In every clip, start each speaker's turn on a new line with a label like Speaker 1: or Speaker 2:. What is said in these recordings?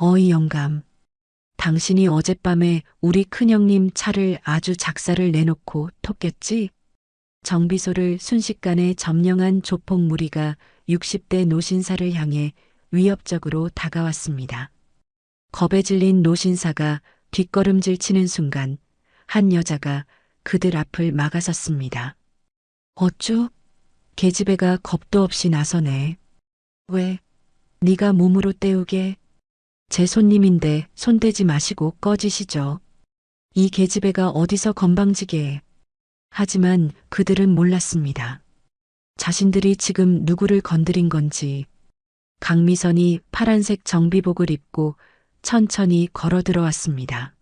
Speaker 1: 어이 영감. 당신이 어젯밤에 우리 큰형님 차를 아주 작사를 내놓고 톡겼지? 정비소를 순식간에 점령한 조폭 무리가 60대 노신사를 향해 위협적으로 다가왔습니다. 겁에 질린 노신사가 뒷걸음질 치는 순간 한 여자가 그들 앞을 막아섰습니다. 어쭈? 계집애가 겁도 없이 나서네. 왜? 네가 몸으로 때우게? 제 손님인데 손대지 마시고 꺼지시죠. 이 계집애가 어디서 건방지게. 하지만 그들은 몰랐습니다. 자신들이 지금 누구를 건드린 건지. 강미선이 파란색 정비복을 입고 천천히 걸어 들어왔습니다.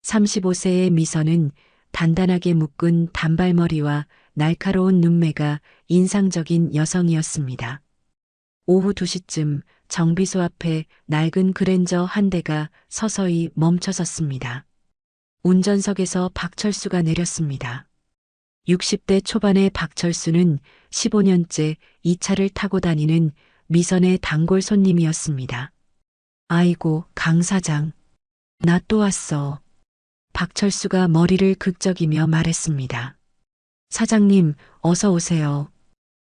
Speaker 1: 35세의 미선은 단단하게 묶은 단발머리와 날카로운 눈매가 인상적인 여성이었습니다. 오후 2시쯤 정비소 앞에 낡은 그랜저 한 대가 서서히 멈춰섰습니다. 운전석에서 박철수가 내렸습니다. 60대 초반의 박철수는 15년째 이 차를 타고 다니는 미선의 단골 손님이었습니다. 아이고, 강 사장. 나 또 왔어. 박철수가 머리를 극적이며 말했습니다. 사장님, 어서 오세요.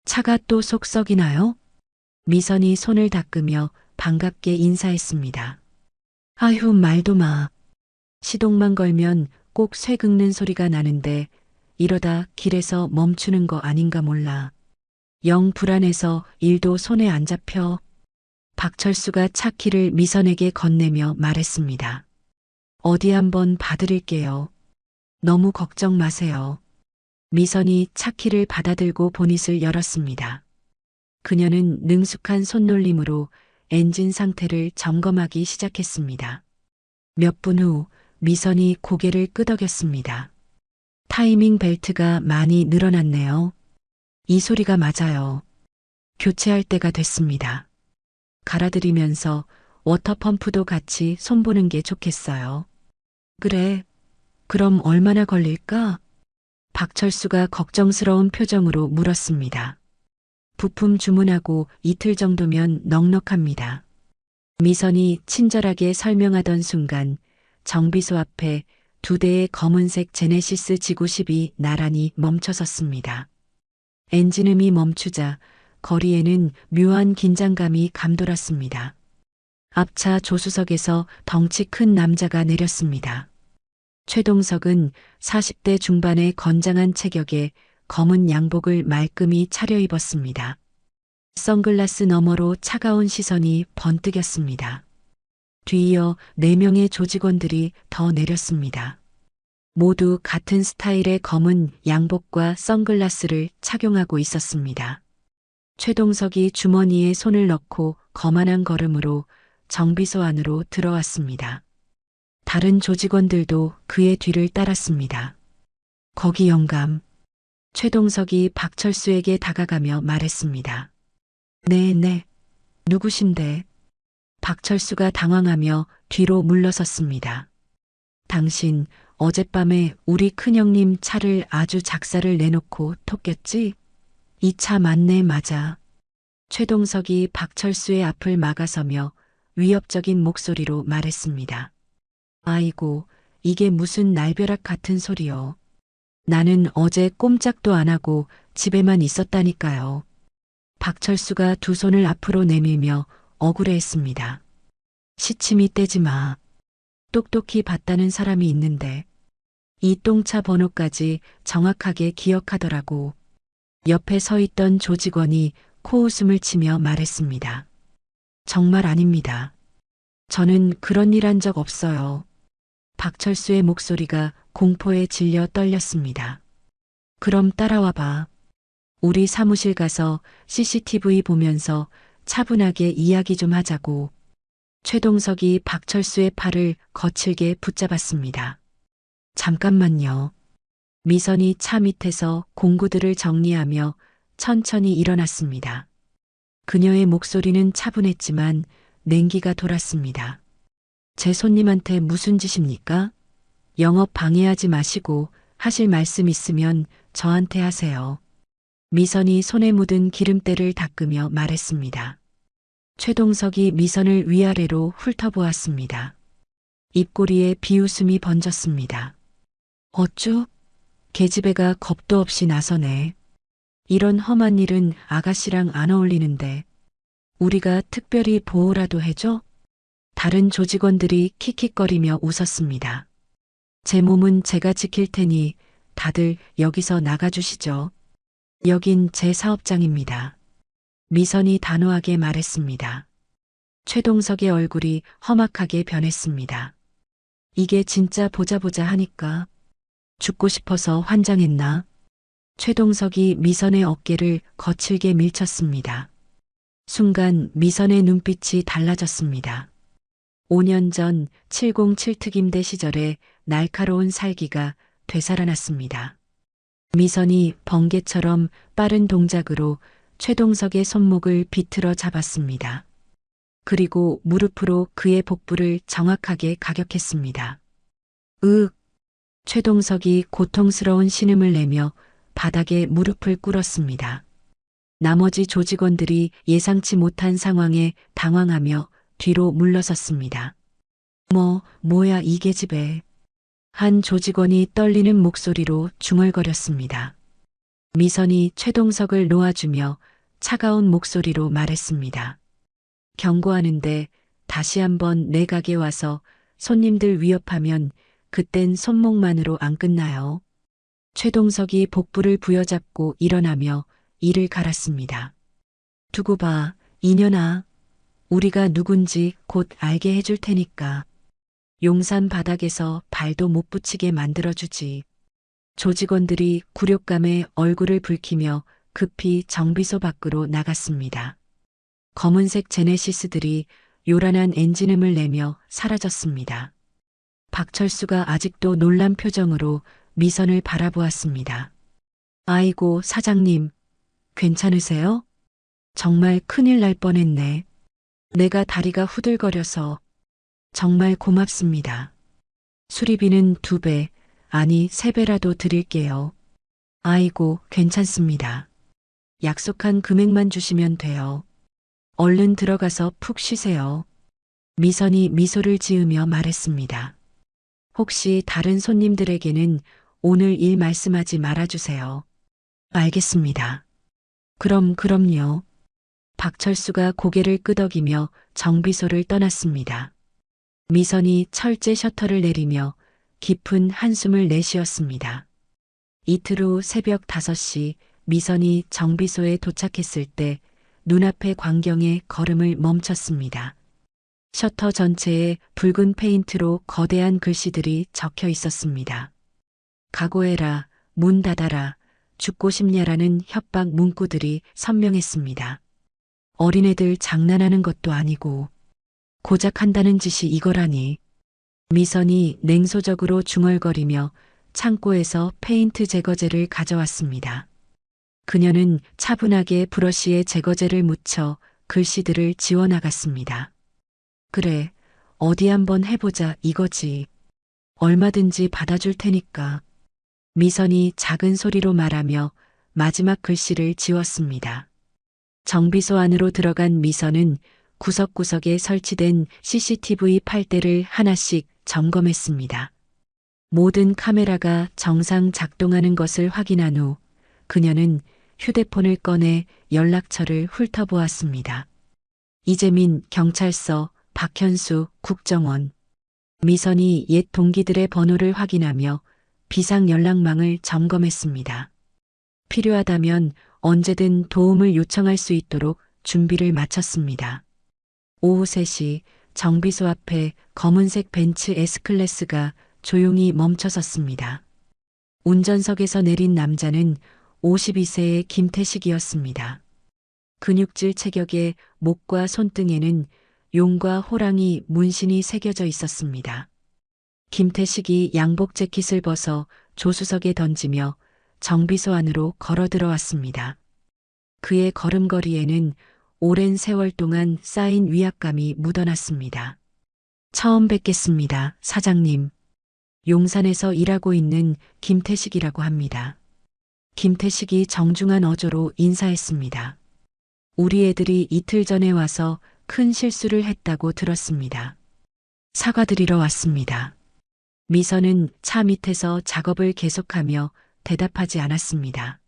Speaker 1: 차가 또 속 썩이나요? 미선이 손을 닦으며 반갑게 인사했습니다. 아휴, 말도 마. 시동만 걸면 꼭 쇠 긁는 소리가 나는데 이러다 길에서 멈추는 거 아닌가 몰라. 영 불안해서 일도 손에 안 잡혀. 박철수가 차 키를 미선에게 건네며 말했습니다. 어디 한번 봐드릴게요. 너무 걱정 마세요. 미선이 차 키를 받아들고 보닛을 열었습니다. 그녀는 능숙한 손놀림으로 엔진 상태를 점검하기 시작했습니다. 몇 분 후 미선이 고개를 끄덕였습니다. 타이밍 벨트가 많이 늘어났네요. 이 소리가 맞아요. 교체할 때가 됐습니다. 갈아들이면서 워터펌프도 같이 손보는 게 좋겠어요. 그래. 그럼 얼마나 걸릴까? 박철수가 걱정스러운 표정으로 물었습니다. 부품 주문하고 이틀 정도면 넉넉합니다. 미선이 친절하게 설명하던 순간 정비소 앞에 2대의 검은색 제네시스 지구10이 나란히 멈춰섰습니다. 엔진음이 멈추자 거리에는 묘한 긴장감이 감돌았습니다. 앞차 조수석에서 덩치 큰 남자가 내렸습니다. 최동석은 40대 중반의 건장한 체격에 검은 양복을 말끔히 차려입었습니다. 선글라스 너머로 차가운 시선이 번뜩였습니다. 뒤이어 4명의 조직원들이 더 내렸습니다. 모두 같은 스타일의 검은 양복과 선글라스를 착용하고 있었습니다. 최동석이 주머니에 손을 넣고 거만한 걸음으로 정비소 안으로 들어왔습니다. 다른 조직원들도 그의 뒤를 따랐습니다. 거기 영감. 최동석이 박철수에게 다가가며 말했습니다. 네. 누구신데? 박철수가 당황하며 뒤로 물러섰습니다. 당신 어젯밤에 우리 큰형님 차를 아주 작사를 내놓고 톡겼지? 이 차 맞네, 맞아. 최동석이 박철수의 앞을 막아서며 위협적인 목소리로 말했습니다. 아이고, 이게 무슨 날벼락 같은 소리요. 나는 어제 꼼짝도 안 하고 집에만 있었다니까요. 박철수가 2 손을 앞으로 내밀며 억울해했습니다. 시침이 떼지 마. 똑똑히 봤다는 사람이 있는데 이 똥차 번호까지 정확하게 기억하더라고. 옆에 서 있던 조직원이 코웃음을 치며 말했습니다. 정말 아닙니다. 저는 그런 일 한 적 없어요. 박철수의 목소리가 공포에 질려 떨렸습니다. 그럼 따라와 봐. 우리 사무실 가서 CCTV 보면서 차분하게 이야기 좀 하자고. 최동석이 박철수의 팔을 거칠게 붙잡았습니다. 잠깐만요. 미선이 차 밑에서 공구들을 정리하며 천천히 일어났습니다. 그녀의 목소리는 차분했지만 냉기가 돌았습니다. 제 손님한테 무슨 짓입니까? 영업 방해하지 마시고 하실 말씀 있으면 저한테 하세요. 미선이 손에 묻은 기름때를 닦으며 말했습니다. 최동석이 미선을 위아래로 훑어보았습니다. 입꼬리에 비웃음이 번졌습니다. 어쭈? 계집애가 겁도 없이 나서네. 이런 험한 일은 아가씨랑 안 어울리는데 우리가 특별히 보호라도 해줘? 다른 조직원들이 킥킥거리며 웃었습니다. 제 몸은 제가 지킬 테니 다들 여기서 나가주시죠. 여긴 제 사업장입니다. 미선이 단호하게 말했습니다. 최동석의 얼굴이 험악하게 변했습니다. 이게 진짜 보자 하니까 죽고 싶어서 환장했나? 최동석이 미선의 어깨를 거칠게 밀쳤습니다. 순간 미선의 눈빛이 달라졌습니다. 5년 전 707 특임대 시절에 날카로운 살기가 되살아났습니다. 미선이 번개처럼 빠른 동작으로 최동석의 손목을 비틀어 잡았습니다. 그리고 무릎으로 그의 복부를 정확하게 가격했습니다. 으윽! 최동석이 고통스러운 신음을 내며 바닥에 무릎을 꿇었습니다. 나머지 조직원들이 예상치 못한 상황에 당황하며 뒤로 물러섰습니다. 뭐야 이 계집애. 한 조직원이 떨리는 목소리로 중얼거렸습니다. 미선이 최동석을 놓아주며 차가운 목소리로 말했습니다. 경고하는데 다시 한번 내 가게 와서 손님들 위협하면 그땐 손목만으로 안 끝나요. 최동석이 복부를 부여잡고 일어나며 이를 갈았습니다. 두고 봐, 이년아. 우리가 누군지 곧 알게 해줄 테니까. 용산 바닥에서 발도 못 붙이게 만들어주지. 조직원들이 굴욕감에 얼굴을 붉히며 급히 정비소 밖으로 나갔습니다. 검은색 제네시스들이 요란한 엔진음을 내며 사라졌습니다. 박철수가 아직도 놀란 표정으로 미선을 바라보았습니다. 아이고, 사장님, 괜찮으세요? 정말 큰일 날 뻔했네. 내가 다리가 후들거려서 정말 고맙습니다. 수리비는 2배, 아니 3배라도 드릴게요. 아이고, 괜찮습니다. 약속한 금액만 주시면 돼요. 얼른 들어가서 푹 쉬세요. 미선이 미소를 지으며 말했습니다. 혹시 다른 손님들에게는 오늘 일 말씀하지 말아주세요. 알겠습니다. 그럼요. 박철수가 고개를 끄덕이며 정비소를 떠났습니다. 미선이 철제 셔터를 내리며 깊은 한숨을 내쉬었습니다. 이틀 후 새벽 5시 미선이 정비소에 도착했을 때 눈앞의 광경에 걸음을 멈췄습니다. 셔터 전체에 붉은 페인트로 거대한 글씨들이 적혀 있었습니다. 각오해라, 문 닫아라, 죽고 싶냐라는 협박 문구들이 선명했습니다. 어린애들 장난하는 것도 아니고 고작 한다는 짓이 이거라니. 미선이 냉소적으로 중얼거리며 창고에서 페인트 제거제를 가져왔습니다. 그녀는 차분하게 브러쉬에 제거제를 묻혀 글씨들을 지워나갔습니다. 그래, 어디 한번 해보자 이거지. 얼마든지 받아줄 테니까. 미선이 작은 소리로 말하며 마지막 글씨를 지웠습니다. 정비소 안으로 들어간 미선은 구석구석에 설치된 CCTV 8대를 하나씩 점검했습니다. 모든 카메라가 정상 작동하는 것을 확인한 후 그녀는 휴대폰을 꺼내 연락처를 훑어보았습니다. 이재민 경찰서, 박현수 국정원. 미선이 옛 동기들의 번호를 확인하며 비상 연락망을 점검했습니다. 필요하다면 언제든 도움을 요청할 수 있도록 준비를 마쳤습니다. 오후 3시 정비소 앞에 검은색 벤츠 S클래스가 조용히 멈춰섰습니다. 운전석에서 내린 남자는 52세의 김태식이었습니다. 근육질 체격에 목과 손등에는 용과 호랑이 문신이 새겨져 있었습니다. 김태식이 양복 재킷을 벗어 조수석에 던지며 정비소 안으로 걸어 들어왔습니다. 그의 걸음걸이에는 오랜 세월 동안 쌓인 위압감이 묻어났습니다. 처음 뵙겠습니다, 사장님. 용산에서 일하고 있는 김태식이라고 합니다. 김태식이 정중한 어조로 인사했습니다. 우리 애들이 이틀 전에 와서 큰 실수를 했다고 들었습니다. 사과드리러 왔습니다. 미선은 차 밑에서 작업을 계속하며 대답하지 않았습니다.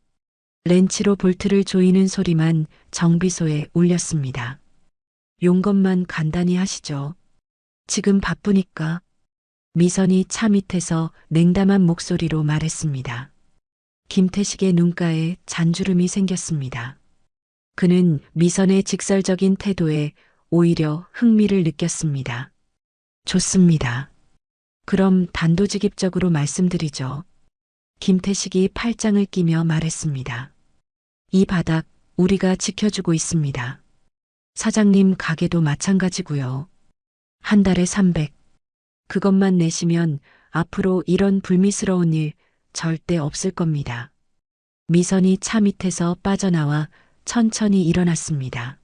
Speaker 1: 렌치로 볼트를 조이는 소리만 정비소에 울렸습니다. 용건만 간단히 하시죠. 지금 바쁘니까. 미선이 차 밑에서 냉담한 목소리로 말했습니다. 김태식의 눈가에 잔주름이 생겼습니다. 그는 미선의 직설적인 태도에 오히려 흥미를 느꼈습니다. 좋습니다. 그럼 단도직입적으로 말씀드리죠. 김태식이 팔짱을 끼며 말했습니다. 이 바닥 우리가 지켜주고 있습니다. 사장님 가게도 마찬가지고요. 한 달에 300. 그것만 내시면 앞으로 이런 불미스러운 일 절대 없을 겁니다. 미선이 차 밑에서 빠져나와 천천히 일어났습니다.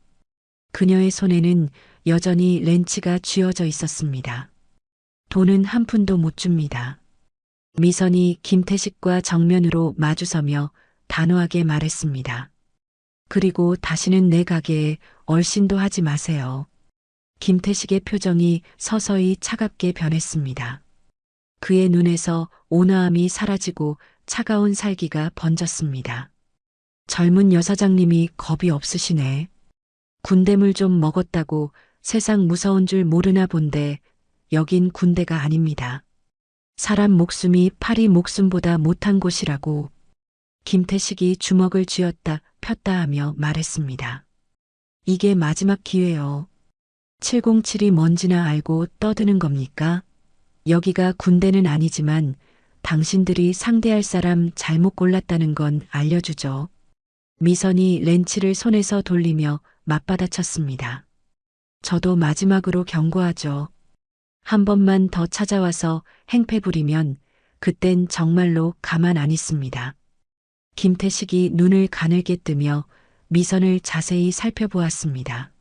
Speaker 1: 그녀의 손에는 여전히 렌치가 쥐어져 있었습니다. 돈은 한 푼도 못 줍니다. 미선이 김태식과 정면으로 마주서며 단호하게 말했습니다. 그리고 다시는 내 가게에 얼씬도 하지 마세요. 김태식의 표정이 서서히 차갑게 변했습니다. 그의 눈에서 온화함이 사라지고 차가운 살기가 번졌습니다. 젊은 여사장님이 겁이 없으시네. 군대물 좀 먹었다고 세상 무서운 줄 모르나 본데 여긴 군대가 아닙니다. 사람 목숨이 파리 목숨보다 못한 곳이라고. 김태식이 주먹을 쥐었다 폈다 하며 말했습니다. 이게 마지막 기회요. 707이 뭔지나 알고 떠드는 겁니까? 여기가 군대는 아니지만 당신들이 상대할 사람 잘못 골랐다는 건 알려주죠. 미선이 렌치를 손에서 돌리며 맞받아쳤습니다. 저도 마지막으로 경고하죠. 한 번만 더 찾아와서 행패 부리면 그땐 정말로 가만 안 있습니다. 김태식이 눈을 가늘게 뜨며 미선을 자세히 살펴보았습니다.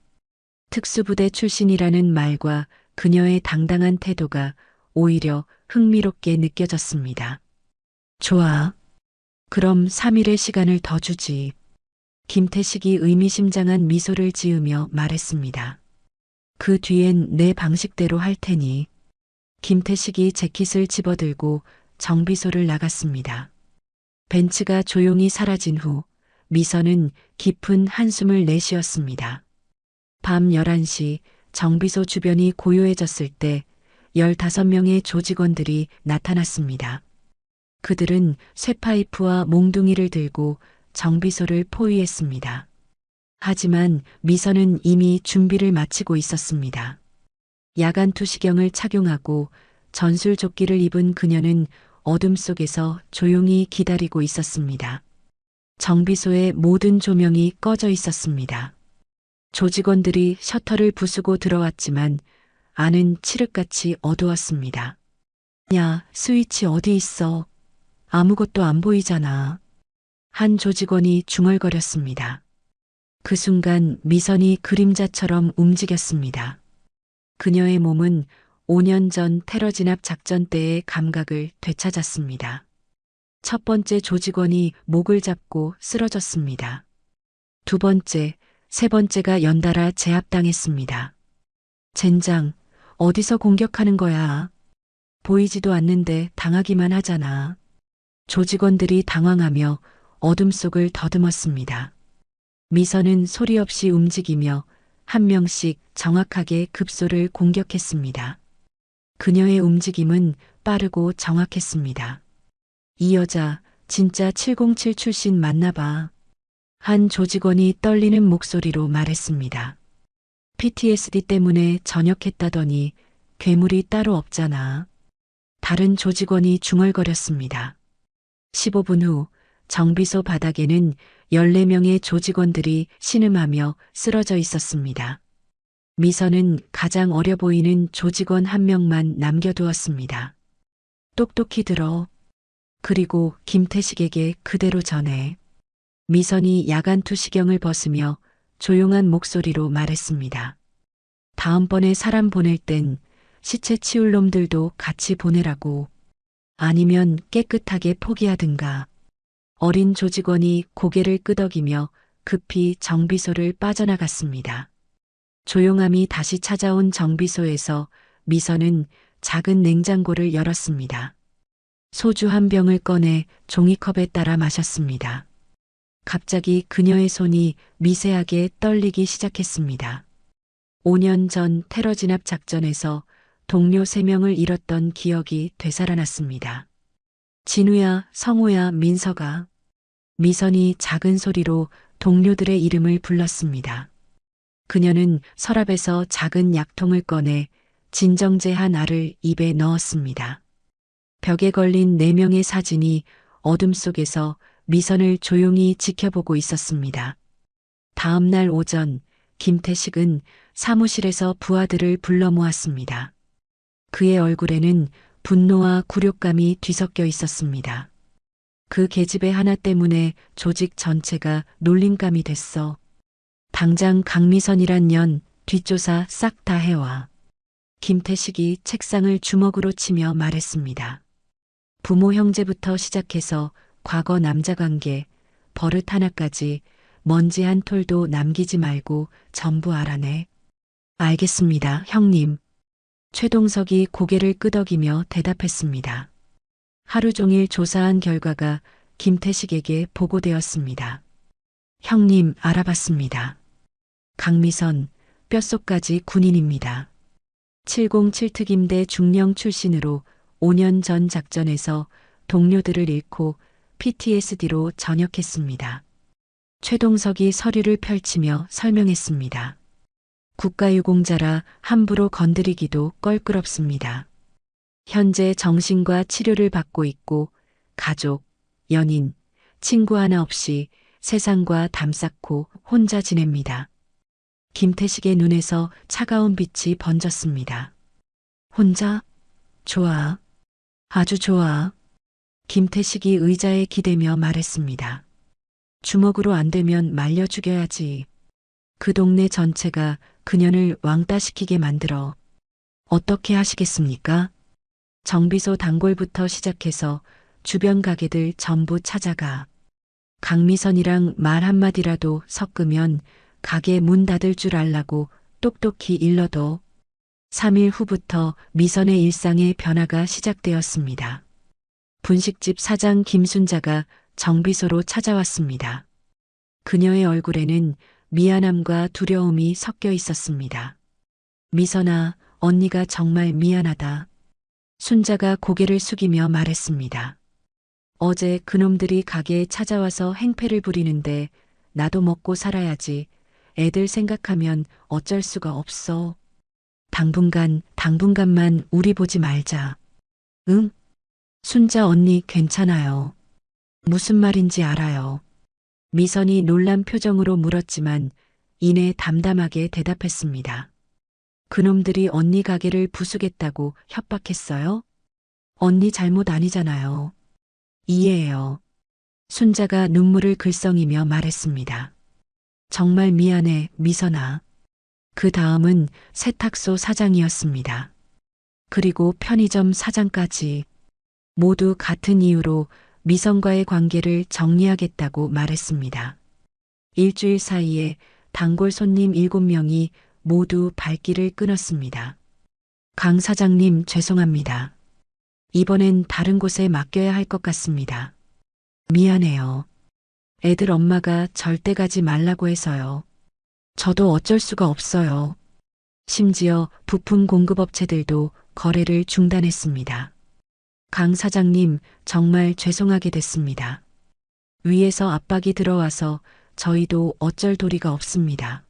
Speaker 1: 특수부대 출신이라는 말과 그녀의 당당한 태도가 오히려 흥미롭게 느껴졌습니다. 좋아. 그럼 3일의 시간을 더 주지. 김태식이 의미심장한 미소를 지으며 말했습니다. 그 뒤엔 내 방식대로 할 테니. 김태식이 재킷을 집어들고 정비소를 나갔습니다. 벤츠가 조용히 사라진 후 미선은 깊은 한숨을 내쉬었습니다. 밤 11시 정비소 주변이 고요해졌을 때 15명의 조직원들이 나타났습니다. 그들은 쇠파이프와 몽둥이를 들고 정비소를 포위했습니다. 하지만 미선은 이미 준비를 마치고 있었습니다. 야간 투시경을 착용하고 전술조끼를 입은 그녀는 어둠 속에서 조용히 기다리고 있었습니다. 정비소의 모든 조명이 꺼져 있었습니다. 조직원들이 셔터를 부수고 들어왔지만 안은 칠흑같이 어두웠습니다. 야, 스위치 어디 있어? 아무것도 안 보이잖아. 한 조직원이 중얼거렸습니다. 그 순간 미선이 그림자처럼 움직였습니다. 그녀의 몸은 5년 전 테러 진압 작전 때의 감각을 되찾았습니다. 첫 번째 조직원이 목을 잡고 쓰러졌습니다. 두 번째, 세 번째가 연달아 제압당했습니다. 젠장, 어디서 공격하는 거야? 보이지도 않는데 당하기만 하잖아. 조직원들이 당황하며 어둠 속을 더듬었습니다. 미선은 소리 없이 움직이며 한 명씩 정확하게 급소를 공격했습니다. 그녀의 움직임은 빠르고 정확했습니다. 이 여자 진짜 707 출신 맞나 봐. 한 조직원이 떨리는 목소리로 말했습니다. PTSD 때문에 전역했다더니 괴물이 따로 없잖아. 다른 조직원이 중얼거렸습니다. 15분 후 정비소 바닥에는 14명의 조직원들이 신음하며 쓰러져 있었습니다. 미선은 가장 어려 보이는 조직원 한 명만 남겨두었습니다. 똑똑히 들어. 그리고 김태식에게 그대로 전해. 미선이 야간 투시경을 벗으며 조용한 목소리로 말했습니다. 다음번에 사람 보낼 땐 시체 치울 놈들도 같이 보내라고. 아니면 깨끗하게 포기하든가. 어린 조직원이 고개를 끄덕이며 급히 정비소를 빠져나갔습니다. 조용함이 다시 찾아온 정비소에서 미선은 작은 냉장고를 열었습니다. 소주 한 병을 꺼내 종이컵에 따라 마셨습니다. 갑자기 그녀의 손이 미세하게 떨리기 시작했습니다. 5년 전 테러 진압 작전에서 동료 3명을 잃었던 기억이 되살아났습니다. 진우야, 성호야, 민서가. 미선이 작은 소리로 동료들의 이름을 불렀습니다. 그녀는 서랍에서 작은 약통을 꺼내 진정제 한 알을 입에 넣었습니다. 벽에 걸린 4명의 사진이 어둠 속에서 미선을 조용히 지켜보고 있었습니다. 다음 날 오전, 김태식은 사무실에서 부하들을 불러 모았습니다. 그의 얼굴에는 분노와 굴욕감이 뒤섞여 있었습니다. 그 계집애 하나 때문에 조직 전체가 놀림감이 됐어. 당장 강미선이란 년 뒷조사 싹 다 해와. 김태식이 책상을 주먹으로 치며 말했습니다. 부모 형제부터 시작해서 과거 남자관계, 버릇 하나까지 먼지 한 톨도 남기지 말고 전부 알아내. 알겠습니다, 형님. 최동석이 고개를 끄덕이며 대답했습니다. 하루 종일 조사한 결과가 김태식에게 보고되었습니다. 형님, 알아봤습니다. 강미선, 뼛속까지 군인입니다. 707특임대 중령 출신으로 5년 전 작전에서 동료들을 잃고 PTSD로 전역했습니다. 최동석이 서류를 펼치며 설명했습니다. 국가유공자라 함부로 건드리기도 껄끄럽습니다. 현재 정신과 치료를 받고 있고 가족, 연인, 친구 하나 없이 세상과 담쌓고 혼자 지냅니다. 김태식의 눈에서 차가운 빛이 번졌습니다. 혼자? 좋아. 아주 좋아. 김태식이 의자에 기대며 말했습니다. 주먹으로 안 되면 말려 죽여야지. 그 동네 전체가 그년을 왕따시키게 만들어. 어떻게 하시겠습니까? 정비소 단골부터 시작해서 주변 가게들 전부 찾아가. 강미선이랑 말 한마디라도 섞으면 가게 문 닫을 줄 알라고 똑똑히 일러둬. 3일 후부터 미선의 일상의 변화가 시작되었습니다. 분식집 사장 김순자가 정비소로 찾아왔습니다. 그녀의 얼굴에는 미안함과 두려움이 섞여 있었습니다. 미선아, 언니가 정말 미안하다. 순자가 고개를 숙이며 말했습니다. 어제 그놈들이 가게에 찾아와서 행패를 부리는데 나도 먹고 살아야지. 애들 생각하면 어쩔 수가 없어. 당분간만 우리 보지 말자. 응? 순자 언니 괜찮아요. 무슨 말인지 알아요. 미선이 놀란 표정으로 물었지만 이내 담담하게 대답했습니다. 그놈들이 언니 가게를 부수겠다고 협박했어요? 언니 잘못 아니잖아요. 이해해요. 순자가 눈물을 글썽이며 말했습니다. 정말 미안해, 미선아. 그 다음은 세탁소 사장이었습니다. 그리고 편의점 사장까지. 모두 같은 이유로 미선과의 관계를 정리하겠다고 말했습니다. 일주일 사이에 단골 손님 7명이 모두 발길을 끊었습니다. 강 사장님 죄송합니다. 이번엔 다른 곳에 맡겨야 할 것 같습니다. 미안해요. 애들 엄마가 절대 가지 말라고 해서요. 저도 어쩔 수가 없어요. 심지어 부품 공급업체들도 거래를 중단했습니다. 강 사장님 정말 죄송하게 됐습니다. 위에서 압박이 들어와서 저희도 어쩔 도리가 없습니다.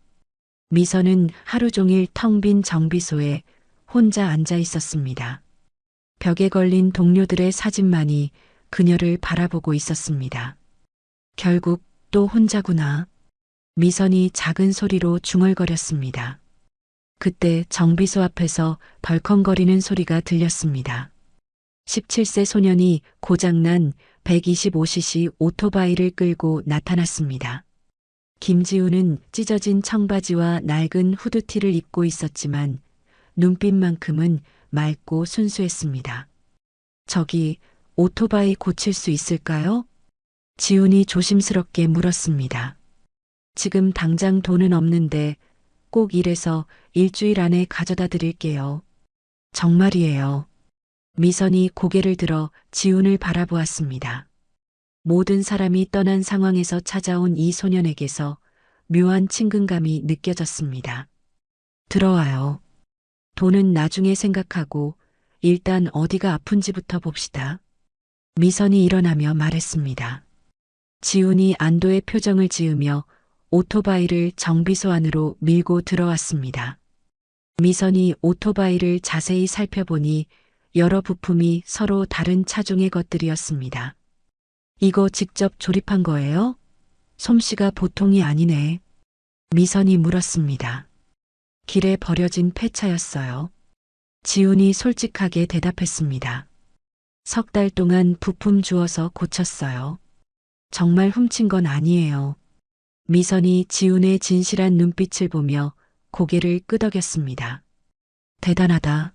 Speaker 1: 미선은 하루 종일 텅 빈 정비소에 혼자 앉아 있었습니다. 벽에 걸린 동료들의 사진만이 그녀를 바라보고 있었습니다. 결국 또 혼자구나. 미선이 작은 소리로 중얼거렸습니다. 그때 정비소 앞에서 덜컹거리는 소리가 들렸습니다. 17세 소년이 고장난 125cc 오토바이를 끌고 나타났습니다. 김지우는 찢어진 청바지와 낡은 후드티를 입고 있었지만 눈빛만큼은 맑고 순수했습니다. 저기 오토바이 고칠 수 있을까요? 지훈이 조심스럽게 물었습니다. 지금 당장 돈은 없는데 꼭 이래서 일주일 안에 가져다 드릴게요. 정말이에요. 미선이 고개를 들어 지훈을 바라보았습니다. 모든 사람이 떠난 상황에서 찾아온 이 소년에게서 묘한 친근감이 느껴졌습니다. 들어와요. 돈은 나중에 생각하고 일단 어디가 아픈지부터 봅시다. 미선이 일어나며 말했습니다. 지훈이 안도의 표정을 지으며 오토바이를 정비소 안으로 밀고 들어왔습니다. 미선이 오토바이를 자세히 살펴보니 여러 부품이 서로 다른 차종의 것들이었습니다. 이거 직접 조립한 거예요? 솜씨가 보통이 아니네. 미선이 물었습니다. 길에 버려진 폐차였어요. 지훈이 솔직하게 대답했습니다. 석 달 동안 부품 주어서 고쳤어요. 정말 훔친 건 아니에요. 미선이 지훈의 진실한 눈빛을 보며 고개를 끄덕였습니다. 대단하다.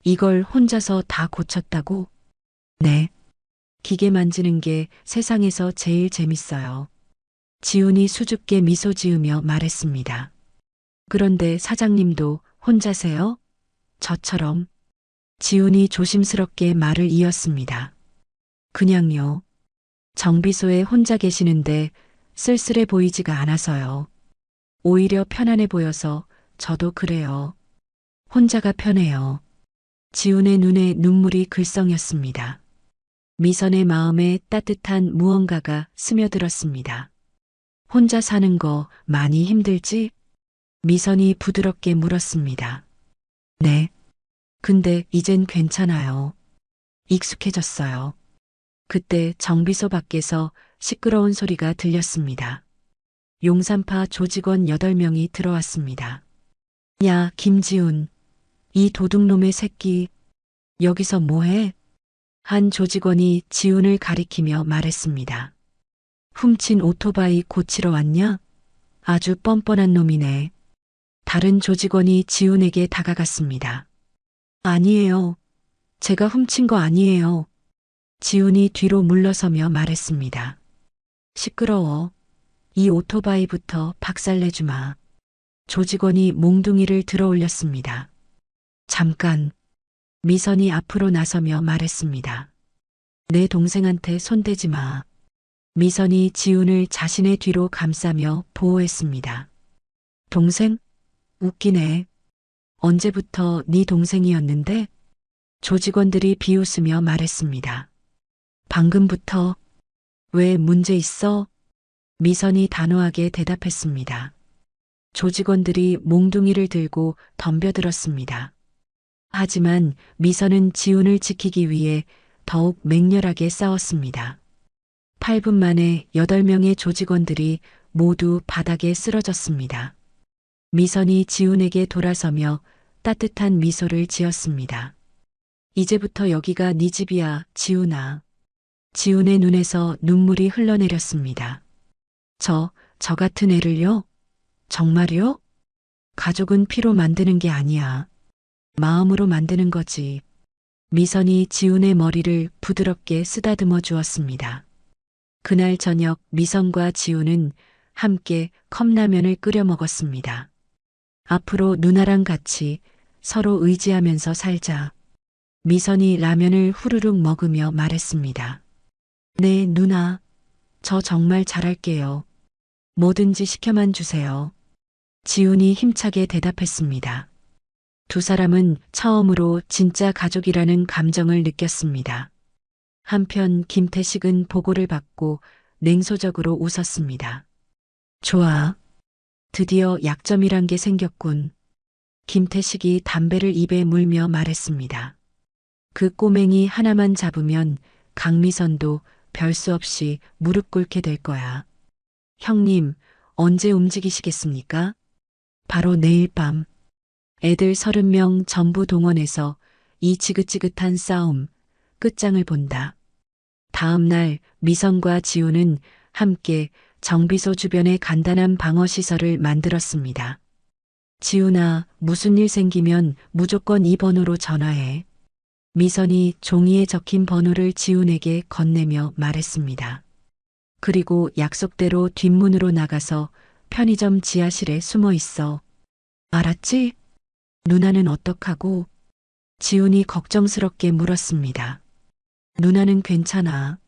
Speaker 1: 이걸 혼자서 다 고쳤다고? 네. 기계 만지는 게 세상에서 제일 재밌어요. 지훈이 수줍게 미소 지으며 말했습니다. 그런데 사장님도 혼자세요? 저처럼. 지훈이 조심스럽게 말을 이었습니다. 그냥요. 정비소에 혼자 계시는데 쓸쓸해 보이지가 않아서요. 오히려 편안해 보여서 저도 그래요. 혼자가 편해요. 지훈의 눈에 눈물이 글썽였습니다. 미선의 마음에 따뜻한 무언가가 스며들었습니다. 혼자 사는 거 많이 힘들지? 미선이 부드럽게 물었습니다. 네. 근데 이젠 괜찮아요. 익숙해졌어요. 그때 정비소 밖에서 시끄러운 소리가 들렸습니다. 용산파 조직원 8명이 들어왔습니다. 야, 김지훈. 이 도둑놈의 새끼. 여기서 뭐해? 한 조직원이 지훈을 가리키며 말했습니다. 훔친 오토바이 고치러 왔냐? 아주 뻔뻔한 놈이네. 다른 조직원이 지훈에게 다가갔습니다. 아니에요. 제가 훔친 거 아니에요. 지훈이 뒤로 물러서며 말했습니다. 시끄러워. 이 오토바이부터 박살내주마. 조직원이 몽둥이를 들어 올렸습니다. 잠깐. 미선이 앞으로 나서며 말했습니다. 내 동생한테 손대지 마. 미선이 지훈을 자신의 뒤로 감싸며 보호했습니다. 동생? 웃기네. 언제부터 네 동생이었는데? 조직원들이 비웃으며 말했습니다. 방금부터. 왜 문제 있어? 미선이 단호하게 대답했습니다. 조직원들이 몽둥이를 들고 덤벼들었습니다. 하지만 미선은 지훈을 지키기 위해 더욱 맹렬하게 싸웠습니다. 8분 만에 8명의 조직원들이 모두 바닥에 쓰러졌습니다. 미선이 지훈에게 돌아서며 따뜻한 미소를 지었습니다. 이제부터 여기가 네 집이야, 지훈아. 지훈의 눈에서 눈물이 흘러내렸습니다. 저 같은 애를요? 정말요? 가족은 피로 만드는 게 아니야. 마음으로 만드는 거지. 미선이 지훈의 머리를 부드럽게 쓰다듬어 주었습니다. 그날 저녁 미선과 지훈은 함께 컵라면을 끓여 먹었습니다. 앞으로 누나랑 같이 서로 의지하면서 살자. 미선이 라면을 후루룩 먹으며 말했습니다. 네, 누나. 저 정말 잘할게요. 뭐든지 시켜만 주세요. 지훈이 힘차게 대답했습니다. 두 사람은 처음으로 진짜 가족이라는 감정을 느꼈습니다. 한편 김태식은 보고를 받고 냉소적으로 웃었습니다. 좋아. 드디어 약점이란 게 생겼군. 김태식이 담배를 입에 물며 말했습니다. 그 꼬맹이 하나만 잡으면 강미선도 별 수 없이 무릎 꿇게 될 거야. 형님, 언제 움직이시겠습니까? 바로 내일 밤. 애들 30명 전부 동원해서 이 지긋지긋한 싸움 끝장을 본다. 다음 날 미선과 지훈은 함께 정비소 주변에 간단한 방어시설을 만들었습니다. 지훈아, 무슨 일 생기면 무조건 이 번호로 전화해. 미선이 종이에 적힌 번호를 지훈에게 건네며 말했습니다. 그리고 약속대로 뒷문으로 나가서 편의점 지하실에 숨어 있어. 알았지? 누나는 어떡하고? 지훈이 걱정스럽게 물었습니다. 누나는 괜찮아.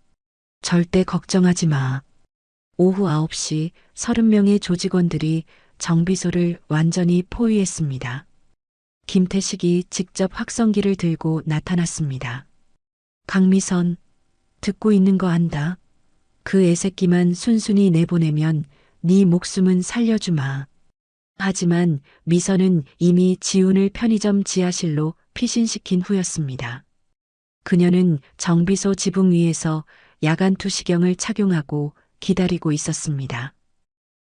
Speaker 1: 절대 걱정하지 마. 오후 9시 30명의 조직원들이 정비소를 완전히 포위했습니다. 김태식이 직접 확성기를 들고 나타났습니다. 강미선, 듣고 있는 거 안다. 그 애새끼만 순순히 내보내면 네 목숨은 살려주마. 하지만 미선은 이미 지훈을 편의점 지하실로 피신시킨 후였습니다. 그녀는 정비소 지붕 위에서 야간 투시경을 착용하고 기다리고 있었습니다.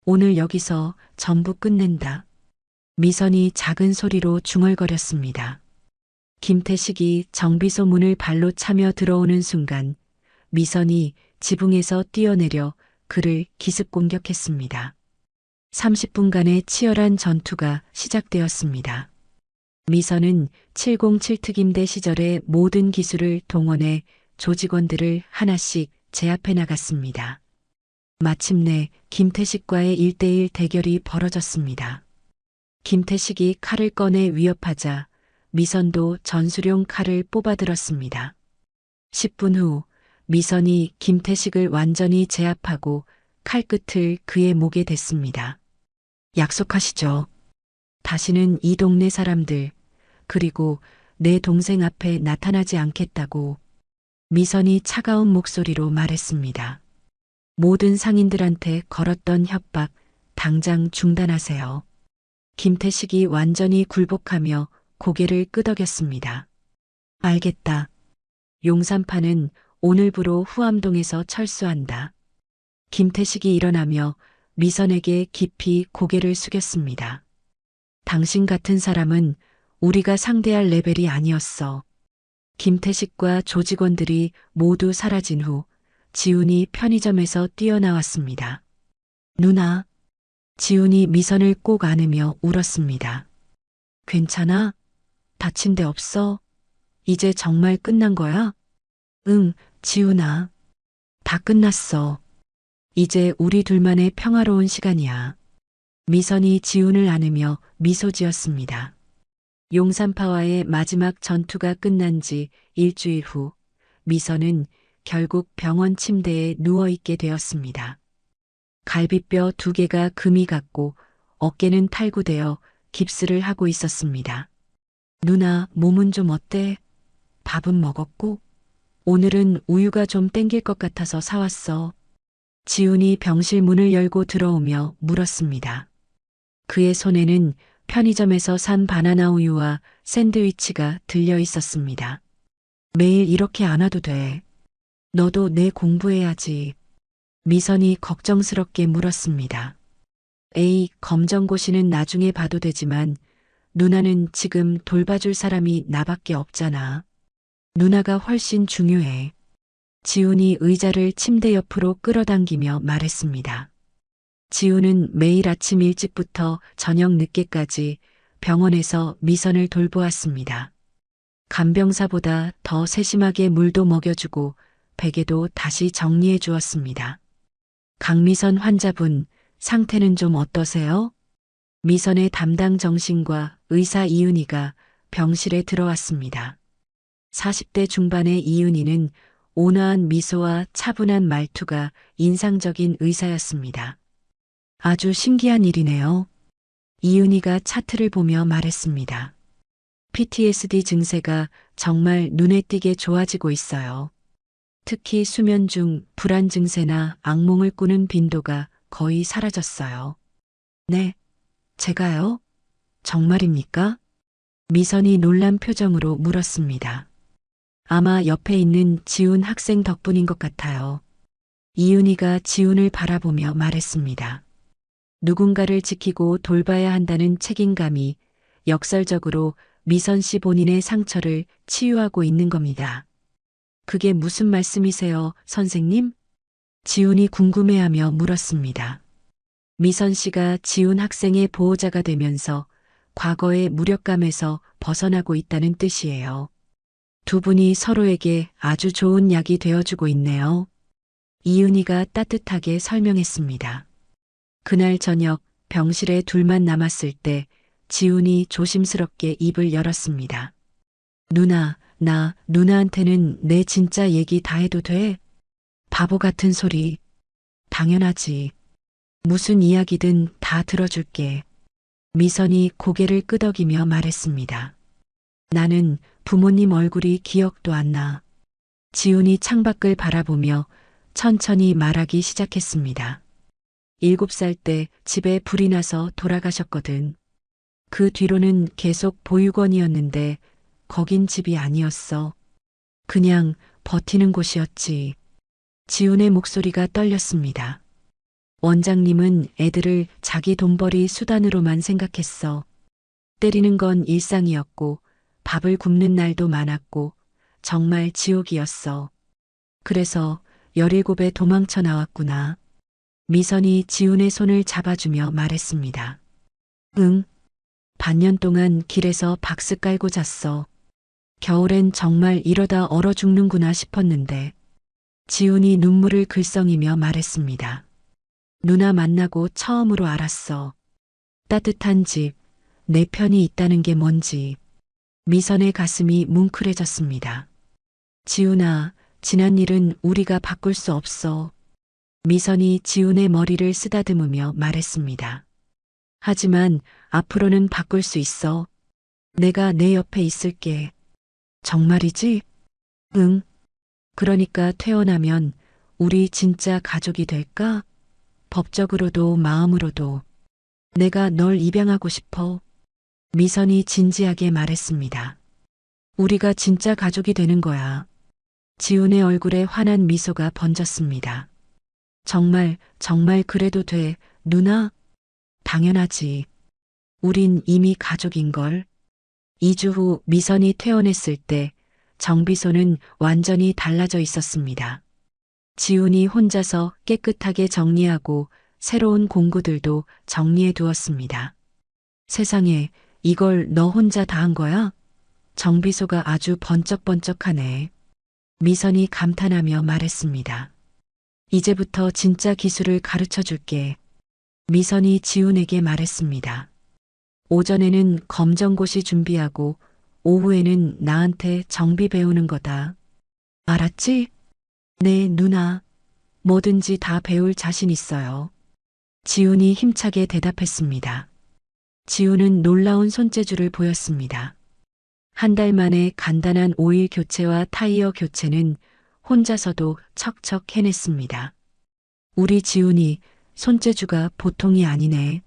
Speaker 1: 오늘 여기서 전부 끝낸다. 미선이 작은 소리로 중얼거렸습니다. 김태식이 정비소 문을 발로 차며 들어오는 순간 미선이 지붕에서 뛰어내려 그를 기습 공격했습니다. 30분간의 치열한 전투가 시작되었습니다. 미선은 707 특임대 시절의 모든 기술을 동원해 조직원들을 하나씩 제압해 나갔습니다. 마침내 김태식과의 1대1 대결이 벌어졌습니다. 김태식이 칼을 꺼내 위협하자 미선도 전술용 칼을 뽑아들었습니다. 10분 후 미선이 김태식을 완전히 제압하고 칼끝을 그의 목에 댔습니다. 약속하시죠. 다시는 이 동네 사람들, 그리고 내 동생 앞에 나타나지 않겠다고 미선이 차가운 목소리로 말했습니다. 모든 상인들한테 걸었던 협박 당장 중단하세요. 김태식이 완전히 굴복하며 고개를 끄덕였습니다. 알겠다. 용산파는 오늘부로 후암동에서 철수한다. 김태식이 일어나며 미선에게 깊이 고개를 숙였습니다. 당신 같은 사람은 우리가 상대할 레벨이 아니었어. 김태식과 조직원들이 모두 사라진 후 지훈이 편의점에서 뛰어나왔습니다. 누나. 지훈이 미선을 꼭 안으며 울었습니다. 괜찮아? 다친 데 없어? 이제 정말 끝난 거야? 응, 지훈아. 다 끝났어. 이제 우리 둘만의 평화로운 시간이야. 미선이 지훈을 안으며 미소 지었습니다. 용산파와의 마지막 전투가 끝난 지 일주일 후 미선은 결국 병원 침대에 누워있게 되었습니다. 갈비뼈 2개가 금이 갔고 어깨는 탈구되어 깁스를 하고 있었습니다. 누나, 몸은 좀 어때? 밥은 먹었고? 오늘은 우유가 좀 땡길 것 같아서 사왔어. 지훈이 병실 문을 열고 들어오며 물었습니다. 그의 손에는 편의점에서 산 바나나 우유와 샌드위치가 들려 있었습니다. 매일 이렇게 안 와도 돼. 너도 내 공부해야지. 미선이 걱정스럽게 물었습니다. 에이, 검정고시는 나중에 봐도 되지만 누나는 지금 돌봐줄 사람이 나밖에 없잖아. 누나가 훨씬 중요해. 지훈이 의자를 침대 옆으로 끌어당기며 말했습니다. 지훈은 매일 아침 일찍부터 저녁 늦게까지 병원에서 미선을 돌보았습니다. 간병사보다 더 세심하게 물도 먹여주고 베개도 다시 정리해 주었습니다. 강미선 환자분, 상태는 좀 어떠세요? 미선의 담당 정신과 의사 이윤희가 병실에 들어왔습니다. 40대 중반의 이윤희는 온화한 미소와 차분한 말투가 인상적인 의사였습니다. 아주 신기한 일이네요. 이윤희가 차트를 보며 말했습니다. PTSD 증세가 정말 눈에 띄게 좋아지고 있어요. 특히 수면 중 불안 증세나 악몽을 꾸는 빈도가 거의 사라졌어요. 네, 제가요? 정말입니까? 미선이 놀란 표정으로 물었습니다. 아마 옆에 있는 지훈 학생 덕분인 것 같아요. 이윤희가 지훈을 바라보며 말했습니다. 누군가를 지키고 돌봐야 한다는 책임감이 역설적으로 미선 씨 본인의 상처를 치유하고 있는 겁니다. 그게 무슨 말씀이세요, 선생님? 지훈이 궁금해하며 물었습니다. 미선 씨가 지훈 학생의 보호자가 되면서 과거의 무력감에서 벗어나고 있다는 뜻이에요. 두 분이 서로에게 아주 좋은 약이 되어주고 있네요. 이윤희가 따뜻하게 설명했습니다. 그날 저녁 병실에 둘만 남았을 때 지훈이 조심스럽게 입을 열었습니다. 누나, 나 누나한테는 내 진짜 얘기 다 해도 돼? 바보 같은 소리. 당연하지. 무슨 이야기든 다 들어줄게. 미선이 고개를 끄덕이며 말했습니다. 나는 부모님 얼굴이 기억도 안 나. 지훈이 창밖을 바라보며 천천히 말하기 시작했습니다. 7살 때 집에 불이 나서 돌아가셨거든. 그 뒤로는 계속 보육원이었는데 거긴 집이 아니었어. 그냥 버티는 곳이었지. 지훈의 목소리가 떨렸습니다. 원장님은 애들을 자기 돈벌이 수단으로만 생각했어. 때리는 건 일상이었고 밥을 굶는 날도 많았고 정말 지옥이었어. 그래서 17에 도망쳐 나왔구나. 미선이 지훈의 손을 잡아주며 말했습니다. 응. 반년 동안 길에서 박스 깔고 잤어. 겨울엔 정말 이러다 얼어 죽는구나 싶었는데 지훈이 눈물을 글썽이며 말했습니다. 누나 만나고 처음으로 알았어. 따뜻한 집, 내 편이 있다는 게 뭔지. 미선의 가슴이 뭉클해졌습니다. 지훈아, 지난 일은 우리가 바꿀 수 없어. 미선이 지훈의 머리를 쓰다듬으며 말했습니다. 하지만 앞으로는 바꿀 수 있어. 내가 내 옆에 있을게. 정말이지? 응. 그러니까 퇴원하면 우리 진짜 가족이 될까? 법적으로도 마음으로도. 내가 널 입양하고 싶어. 미선이 진지하게 말했습니다. 우리가 진짜 가족이 되는 거야. 지훈의 얼굴에 환한 미소가 번졌습니다. 정말, 정말 그래도 돼, 누나? 당연하지. 우린 이미 가족인걸. 2주 후 미선이 퇴원했을 때 정비소는 완전히 달라져 있었습니다. 지훈이 혼자서 깨끗하게 정리하고 새로운 공구들도 정리해 두었습니다. 세상에, 이걸 너 혼자 다 한 거야? 정비소가 아주 번쩍번쩍하네. 미선이 감탄하며 말했습니다. 이제부터 진짜 기술을 가르쳐 줄게. 미선이 지훈에게 말했습니다. 오전에는 검정고시 준비하고 오후에는 나한테 정비 배우는 거다. 알았지? 네, 누나. 뭐든지 다 배울 자신 있어요. 지훈이 힘차게 대답했습니다. 지훈은 놀라운 손재주를 보였습니다. 한 달 만에 간단한 오일 교체와 타이어 교체는 혼자서도 척척 해냈습니다. 우리 지훈이 손재주가 보통이 아니네.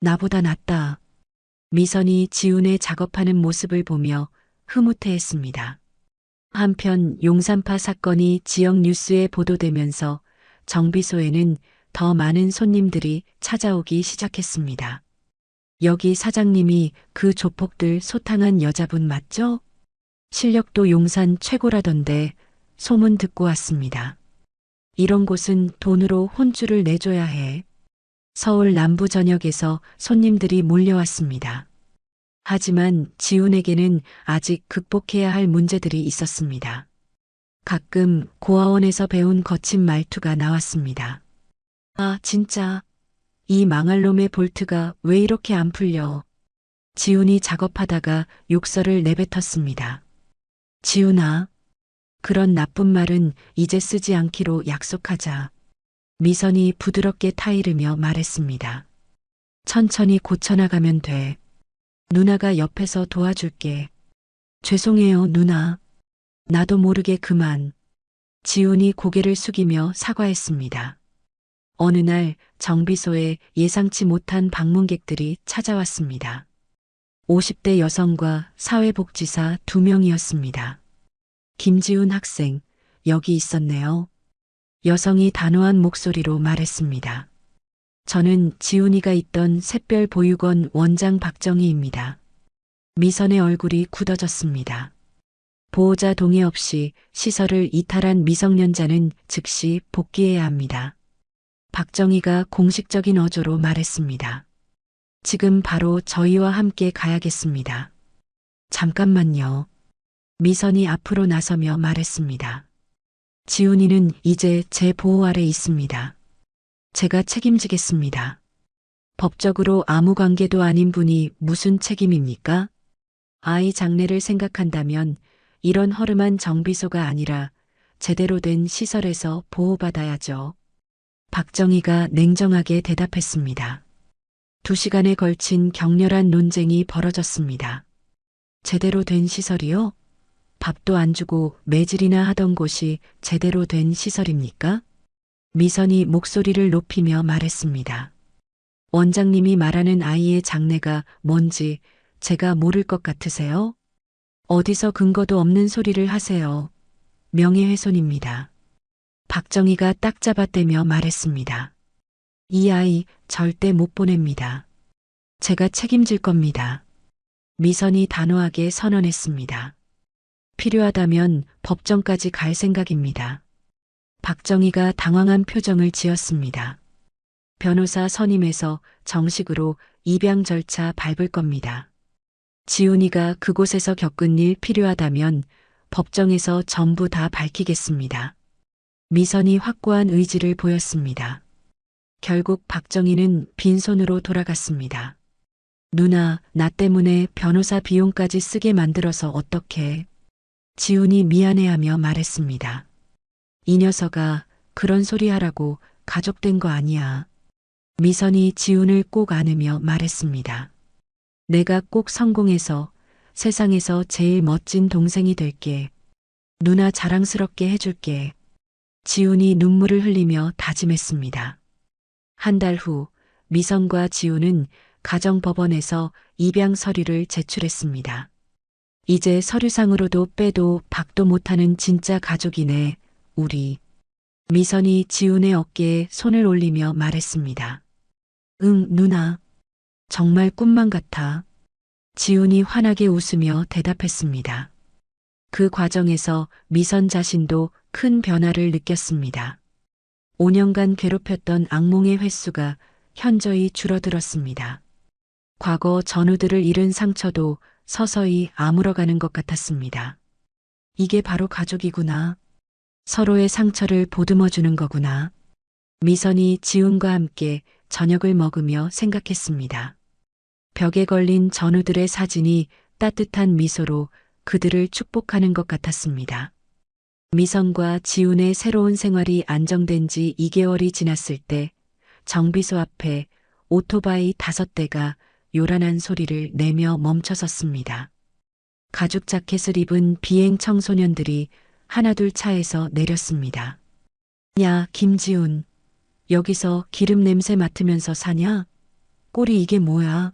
Speaker 1: 나보다 낫다. 미선이 지훈의 작업하는 모습을 보며 흐뭇해했습니다. 한편 용산파 사건이 지역 뉴스에 보도되면서 정비소에는 더 많은 손님들이 찾아오기 시작했습니다. 여기 사장님이 그 조폭들 소탕한 여자분 맞죠? 실력도 용산 최고라던데 소문 듣고 왔습니다. 이런 곳은 돈으로 혼쭐을 내줘야 해. 서울 남부 전역에서 손님들이 몰려왔습니다. 하지만 지훈에게는 아직 극복해야 할 문제들이 있었습니다. 가끔 고아원에서 배운 거친 말투가 나왔습니다. 아, 진짜. 이 망할 놈의 볼트가 왜 이렇게 안 풀려. 지훈이 작업하다가 욕설을 내뱉었습니다. 지훈아, 그런 나쁜 말은 이제 쓰지 않기로 약속하자. 미선이 부드럽게 타이르며 말했습니다. 천천히 고쳐나가면 돼. 누나가 옆에서 도와줄게. 죄송해요, 누나. 나도 모르게 그만. 지훈이 고개를 숙이며 사과했습니다. 어느 날 정비소에 예상치 못한 방문객들이 찾아왔습니다. 50대 여성과 사회복지사 2명이었습니다. 김지훈 학생, 여기 있었네요. 여성이 단호한 목소리로 말했습니다. 저는 지훈이가 있던 샛별 보육원 원장 박정희입니다. 미선의 얼굴이 굳어졌습니다. 보호자 동의 없이 시설을 이탈한 미성년자는 즉시 복귀해야 합니다. 박정희가 공식적인 어조로 말했습니다. 지금 바로 저희와 함께 가야겠습니다. 잠깐만요. 미선이 앞으로 나서며 말했습니다. 지훈이는 이제 제 보호 아래 있습니다. 제가 책임지겠습니다. 법적으로 아무 관계도 아닌 분이 무슨 책임입니까? 아이 장래를 생각한다면 이런 허름한 정비소가 아니라 제대로 된 시설에서 보호받아야죠. 박정희가 냉정하게 대답했습니다. 2시간에 걸친 격렬한 논쟁이 벌어졌습니다. 제대로 된 시설이요? 밥도 안 주고 매질이나 하던 곳이 제대로 된 시설입니까? 미선이 목소리를 높이며 말했습니다. 원장님이 말하는 아이의 장래가 뭔지 제가 모를 것 같으세요? 어디서 근거도 없는 소리를 하세요. 명예훼손입니다. 박정희가 딱 잡아떼며 말했습니다. 이 아이 절대 못 보냅니다. 제가 책임질 겁니다. 미선이 단호하게 선언했습니다. 필요하다면 법정까지 갈 생각입니다. 박정희가 당황한 표정을 지었습니다. 변호사 선임해서 정식으로 입양 절차 밟을 겁니다. 지훈이가 그곳에서 겪은 일 필요하다면 법정에서 전부 다 밝히겠습니다. 미선이 확고한 의지를 보였습니다. 결국 박정희는 빈손으로 돌아갔습니다. 누나, 나 때문에 변호사 비용까지 쓰게 만들어서 어떡해. 지훈이 미안해하며 말했습니다. 이 녀석아, 그런 소리 하라고 가족된 거 아니야. 미선이 지훈을 꼭 안으며 말했습니다. 내가 꼭 성공해서 세상에서 제일 멋진 동생이 될게. 누나 자랑스럽게 해줄게. 지훈이 눈물을 흘리며 다짐했습니다. 한 달 후 미선과 지훈은 가정법원에서 입양 서류를 제출했습니다. 이제 서류상으로도 빼도 박도 못하는 진짜 가족이네, 우리. 미선이 지훈의 어깨에 손을 올리며 말했습니다. 응, 누나. 정말 꿈만 같아. 지훈이 환하게 웃으며 대답했습니다. 그 과정에서 미선 자신도 큰 변화를 느꼈습니다. 5년간 괴롭혔던 악몽의 횟수가 현저히 줄어들었습니다. 과거 전우들을 잃은 상처도 서서히 아물어가는 것 같았습니다. 이게 바로 가족이구나. 서로의 상처를 보듬어주는 거구나. 미선이 지훈과 함께 저녁을 먹으며 생각했습니다. 벽에 걸린 전우들의 사진이 따뜻한 미소로 그들을 축복하는 것 같았습니다. 미선과 지훈의 새로운 생활이 안정된 지 2개월이 지났을 때 정비소 앞에 오토바이 5대가 요란한 소리를 내며 멈춰섰습니다. 가죽 자켓을 입은 비행 청소년들이 하나둘 차에서 내렸습니다. 야, 김지훈. 여기서 기름 냄새 맡으면서 사냐? 꼴이 이게 뭐야?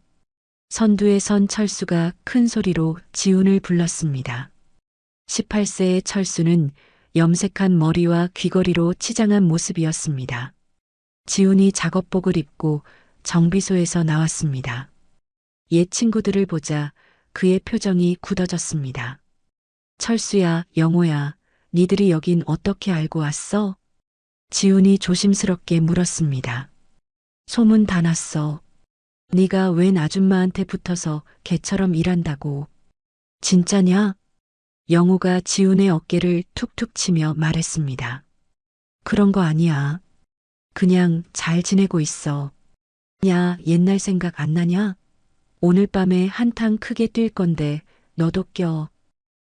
Speaker 1: 선두에 선 철수가 큰 소리로 지훈을 불렀습니다. 18세의 철수는 염색한 머리와 귀걸이로 치장한 모습이었습니다. 지훈이 작업복을 입고 정비소에서 나왔습니다. 옛 친구들을 보자 그의 표정이 굳어졌습니다. 철수야, 영호야, 니들이 여긴 어떻게 알고 왔어? 지훈이 조심스럽게 물었습니다. 소문 다 났어. 네가 웬 아줌마한테 붙어서 개처럼 일한다고. 진짜냐? 영호가 지훈의 어깨를 툭툭 치며 말했습니다. 그런 거 아니야. 그냥 잘 지내고 있어. 야, 옛날 생각 안 나냐? 오늘 밤에 한탕 크게 뛸 건데 너도 껴.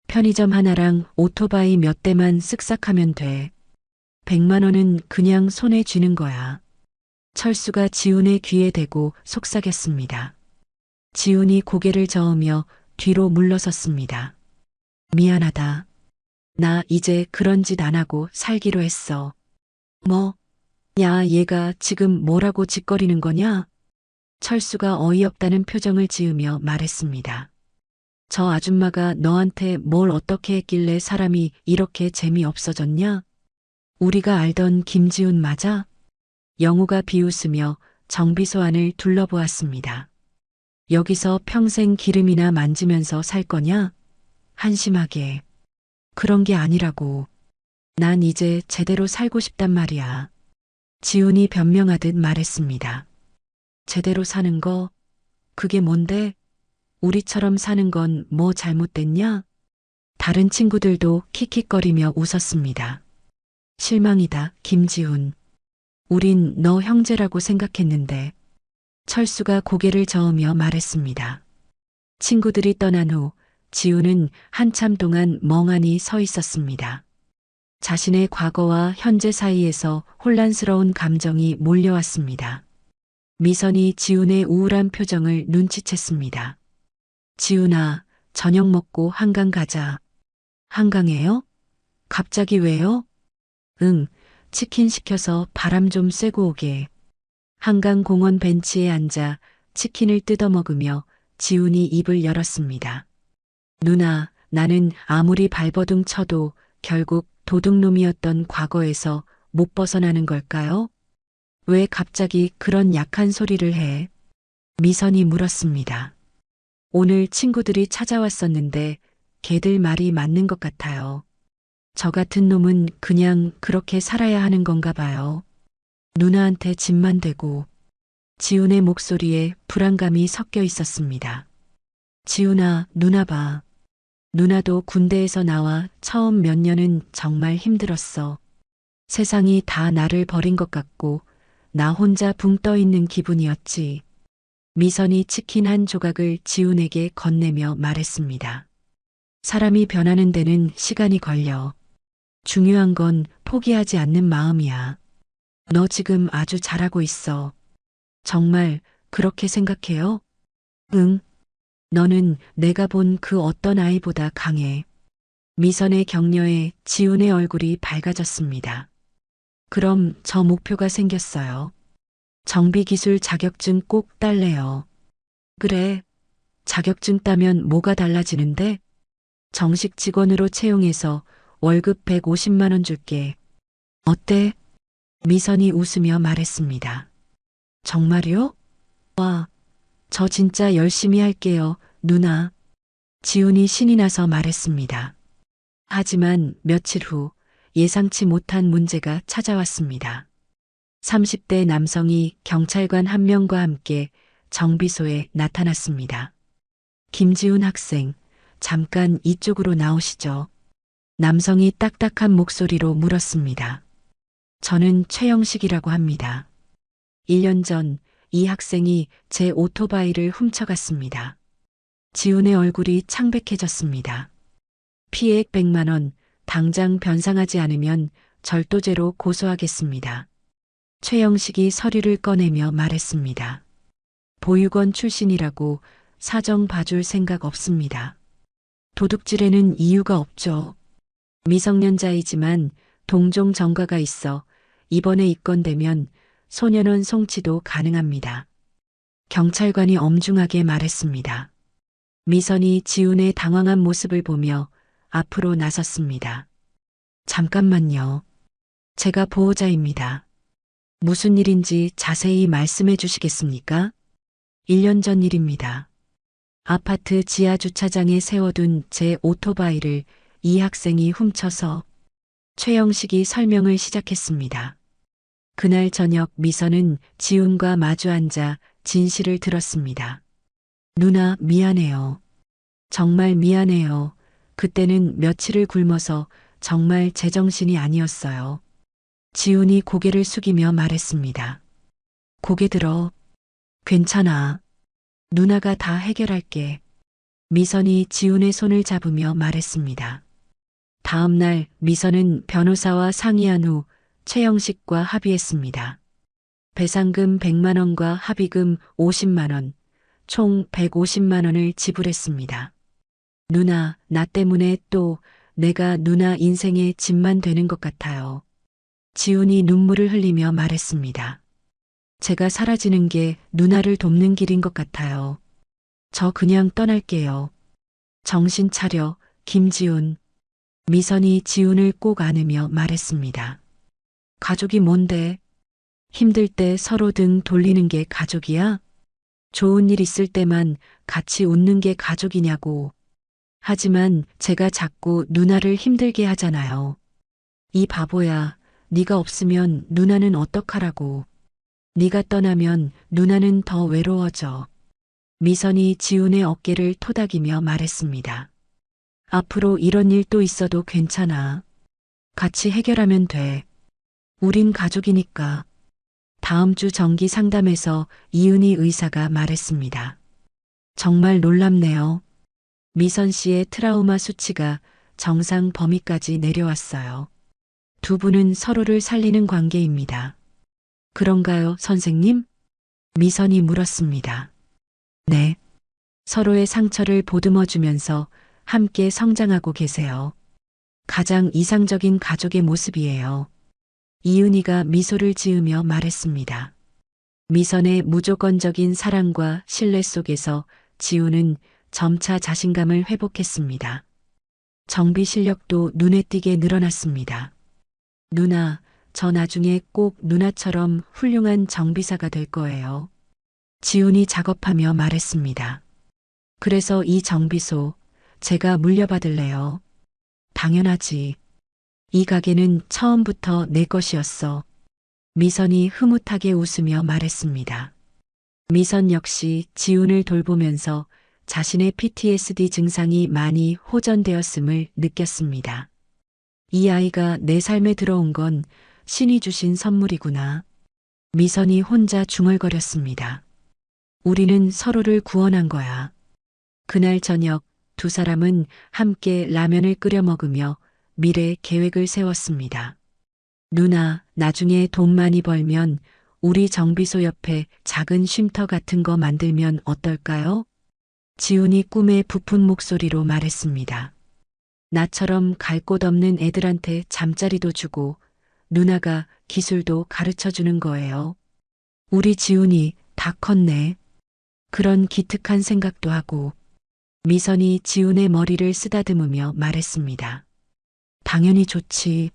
Speaker 1: 편의점 하나랑 오토바이 몇 대만 쓱싹하면 돼. 100만 원은 그냥 손에 쥐는 거야. 철수가 지훈의 귀에 대고 속삭였습니다. 지훈이 고개를 저으며 뒤로 물러섰습니다. 미안하다. 나 이제 그런 짓 안 하고 살기로 했어. 뭐? 야, 얘가 지금 뭐라고 짓거리는 거냐? 철수가 어이없다는 표정을 지으며 말했습니다. 저 아줌마가 너한테 뭘 어떻게 했길래 사람이 이렇게 재미없어졌냐? 우리가 알던 김지훈 맞아? 영우가 비웃으며 정비소 안을 둘러보았습니다. 여기서 평생 기름이나 만지면서 살 거냐? 한심하게. 그런 게 아니라고. 난 이제 제대로 살고 싶단 말이야. 지훈이 변명하듯 말했습니다. 제대로 사는 거? 그게 뭔데? 우리처럼 사는 건 뭐 잘못됐냐? 다른 친구들도 킥킥거리며 웃었습니다. 실망이다, 김지훈. 우린 너 형제라고 생각했는데. 철수가 고개를 저으며 말했습니다. 친구들이 떠난 후 지우는 한참 동안 멍하니 서 있었습니다. 자신의 과거와 현재 사이에서 혼란스러운 감정이 몰려왔습니다. 미선이 지훈의 우울한 표정을 눈치챘습니다. 지훈아, 저녁 먹고 한강 가자. 한강에요? 갑자기 왜요? 응, 치킨 시켜서 바람 좀 쐬고 오게. 한강 공원 벤치에 앉아 치킨을 뜯어 먹으며 지훈이 입을 열었습니다. 누나, 나는 아무리 발버둥 쳐도 결국 도둑놈이었던 과거에서 못 벗어나는 걸까요? 왜 갑자기 그런 약한 소리를 해? 미선이 물었습니다. 오늘 친구들이 찾아왔었는데 걔들 말이 맞는 것 같아요. 저 같은 놈은 그냥 그렇게 살아야 하는 건가 봐요. 누나한테 짐만 되고. 지훈의 목소리에 불안감이 섞여 있었습니다. 지훈아, 누나 봐. 누나도 군대에서 나와 처음 몇 년은 정말 힘들었어. 세상이 다 나를 버린 것 같고 나 혼자 붕 떠 있는 기분이었지. 미선이 치킨 한 조각을 지훈에게 건네며 말했습니다. 사람이 변하는 데는 시간이 걸려. 중요한 건 포기하지 않는 마음이야. 너 지금 아주 잘하고 있어. 정말 그렇게 생각해요? 응. 너는 내가 본 그 어떤 아이보다 강해. 미선의 격려에 지훈의 얼굴이 밝아졌습니다. 그럼 저 목표가 생겼어요. 정비기술 자격증 꼭 딸래요. 그래. 자격증 따면 뭐가 달라지는데? 정식 직원으로 채용해서 월급 150만 원 줄게. 어때? 미선이 웃으며 말했습니다. 정말요? 와, 저 진짜 열심히 할게요, 누나. 지훈이 신이 나서 말했습니다. 하지만 며칠 후 예상치 못한 문제가 찾아왔습니다. 30대 남성이 경찰관 한 명과 함께 정비소에 나타났습니다. 김지훈 학생, 잠깐 이쪽으로 나오시죠. 남성이 딱딱한 목소리로 물었습니다. 저는 최영식이라고 합니다. 1년 전 이 학생이 제 오토바이를 훔쳐갔습니다. 지훈의 얼굴이 창백해졌습니다. 피해액 100만 원, 당장 변상하지 않으면 절도죄로 고소하겠습니다. 최영식이 서류를 꺼내며 말했습니다. 보육원 출신이라고 사정 봐줄 생각 없습니다. 도둑질에는 이유가 없죠. 미성년자이지만 동종 전과가 있어 이번에 입건되면 소년원 송치도 가능합니다. 경찰관이 엄중하게 말했습니다. 미선이 지훈의 당황한 모습을 보며 앞으로 나섰습니다. 잠깐만요. 제가 보호자입니다. 무슨 일인지 자세히 말씀해 주시겠습니까? 1년 전 일입니다. 아파트 지하 주차장에 세워둔 제 오토바이를 이 학생이 훔쳐서 최영식이 설명을 시작했습니다. 그날 저녁 미선은 지훈과 마주 앉아 진실을 들었습니다. 누나, 미안해요. 정말 미안해요. 그때는 며칠을 굶어서 정말 제정신이 아니었어요. 지훈이 고개를 숙이며 말했습니다. 고개 들어. 괜찮아. 누나가 다 해결할게. 미선이 지훈의 손을 잡으며 말했습니다. 다음 날 미선은 변호사와 상의한 후 최영식과 합의했습니다. 배상금 100만 원과 합의금 50만 원, 총 150만 원을 지불했습니다. 누나, 나 때문에 또 내가 누나 인생의 짐만 되는 것 같아요. 지훈이 눈물을 흘리며 말했습니다. 제가 사라지는 게 누나를 돕는 길인 것 같아요. 저 그냥 떠날게요. 정신 차려, 김지훈. 미선이 지훈을 꼭 안으며 말했습니다. 가족이 뭔데? 힘들 때 서로 등 돌리는 게 가족이야? 좋은 일 있을 때만 같이 웃는 게 가족이냐고. 하지만 제가 자꾸 누나를 힘들게 하잖아요. 이 바보야, 네가 없으면 누나는 어떡하라고. 네가 떠나면 누나는 더 외로워져. 미선이 지훈의 어깨를 토닥이며 말했습니다. 앞으로 이런 일 또 있어도 괜찮아. 같이 해결하면 돼. 우린 가족이니까. 다음 주 정기 상담에서 이은희 의사가 말했습니다. 정말 놀랍네요. 미선 씨의 트라우마 수치가 정상 범위까지 내려왔어요. 두 분은 서로를 살리는 관계입니다. 그런가요, 선생님? 미선이 물었습니다. 네. 서로의 상처를 보듬어주면서 함께 성장하고 계세요. 가장 이상적인 가족의 모습이에요. 이은희가 미소를 지으며 말했습니다. 미선의 무조건적인 사랑과 신뢰 속에서 지우는 점차 자신감을 회복했습니다. 정비 실력도 눈에 띄게 늘어났습니다. 누나, 저 나중에 꼭 누나처럼 훌륭한 정비사가 될 거예요. 지훈이 작업하며 말했습니다. 그래서 이 정비소 제가 물려받을래요. 당연하지. 이 가게는 처음부터 내 것이었어. 미선이 흐뭇하게 웃으며 말했습니다. 미선 역시 지훈을 돌보면서 자신의 PTSD 증상이 많이 호전되었음을 느꼈습니다. 이 아이가 내 삶에 들어온 건 신이 주신 선물이구나. 미선이 혼자 중얼거렸습니다. 우리는 서로를 구원한 거야. 그날 저녁 두 사람은 함께 라면을 끓여 먹으며 미래 계획을 세웠습니다. 누나, 나중에 돈 많이 벌면 우리 정비소 옆에 작은 쉼터 같은 거 만들면 어떨까요? 지훈이 꿈에 부푼 목소리로 말했습니다. 나처럼 갈 곳 없는 애들한테 잠자리도 주고 누나가 기술도 가르쳐 주는 거예요. 우리 지훈이 다 컸네. 그런 기특한 생각도 하고. 미선이 지훈의 머리를 쓰다듬으며 말했습니다. 당연히 좋지.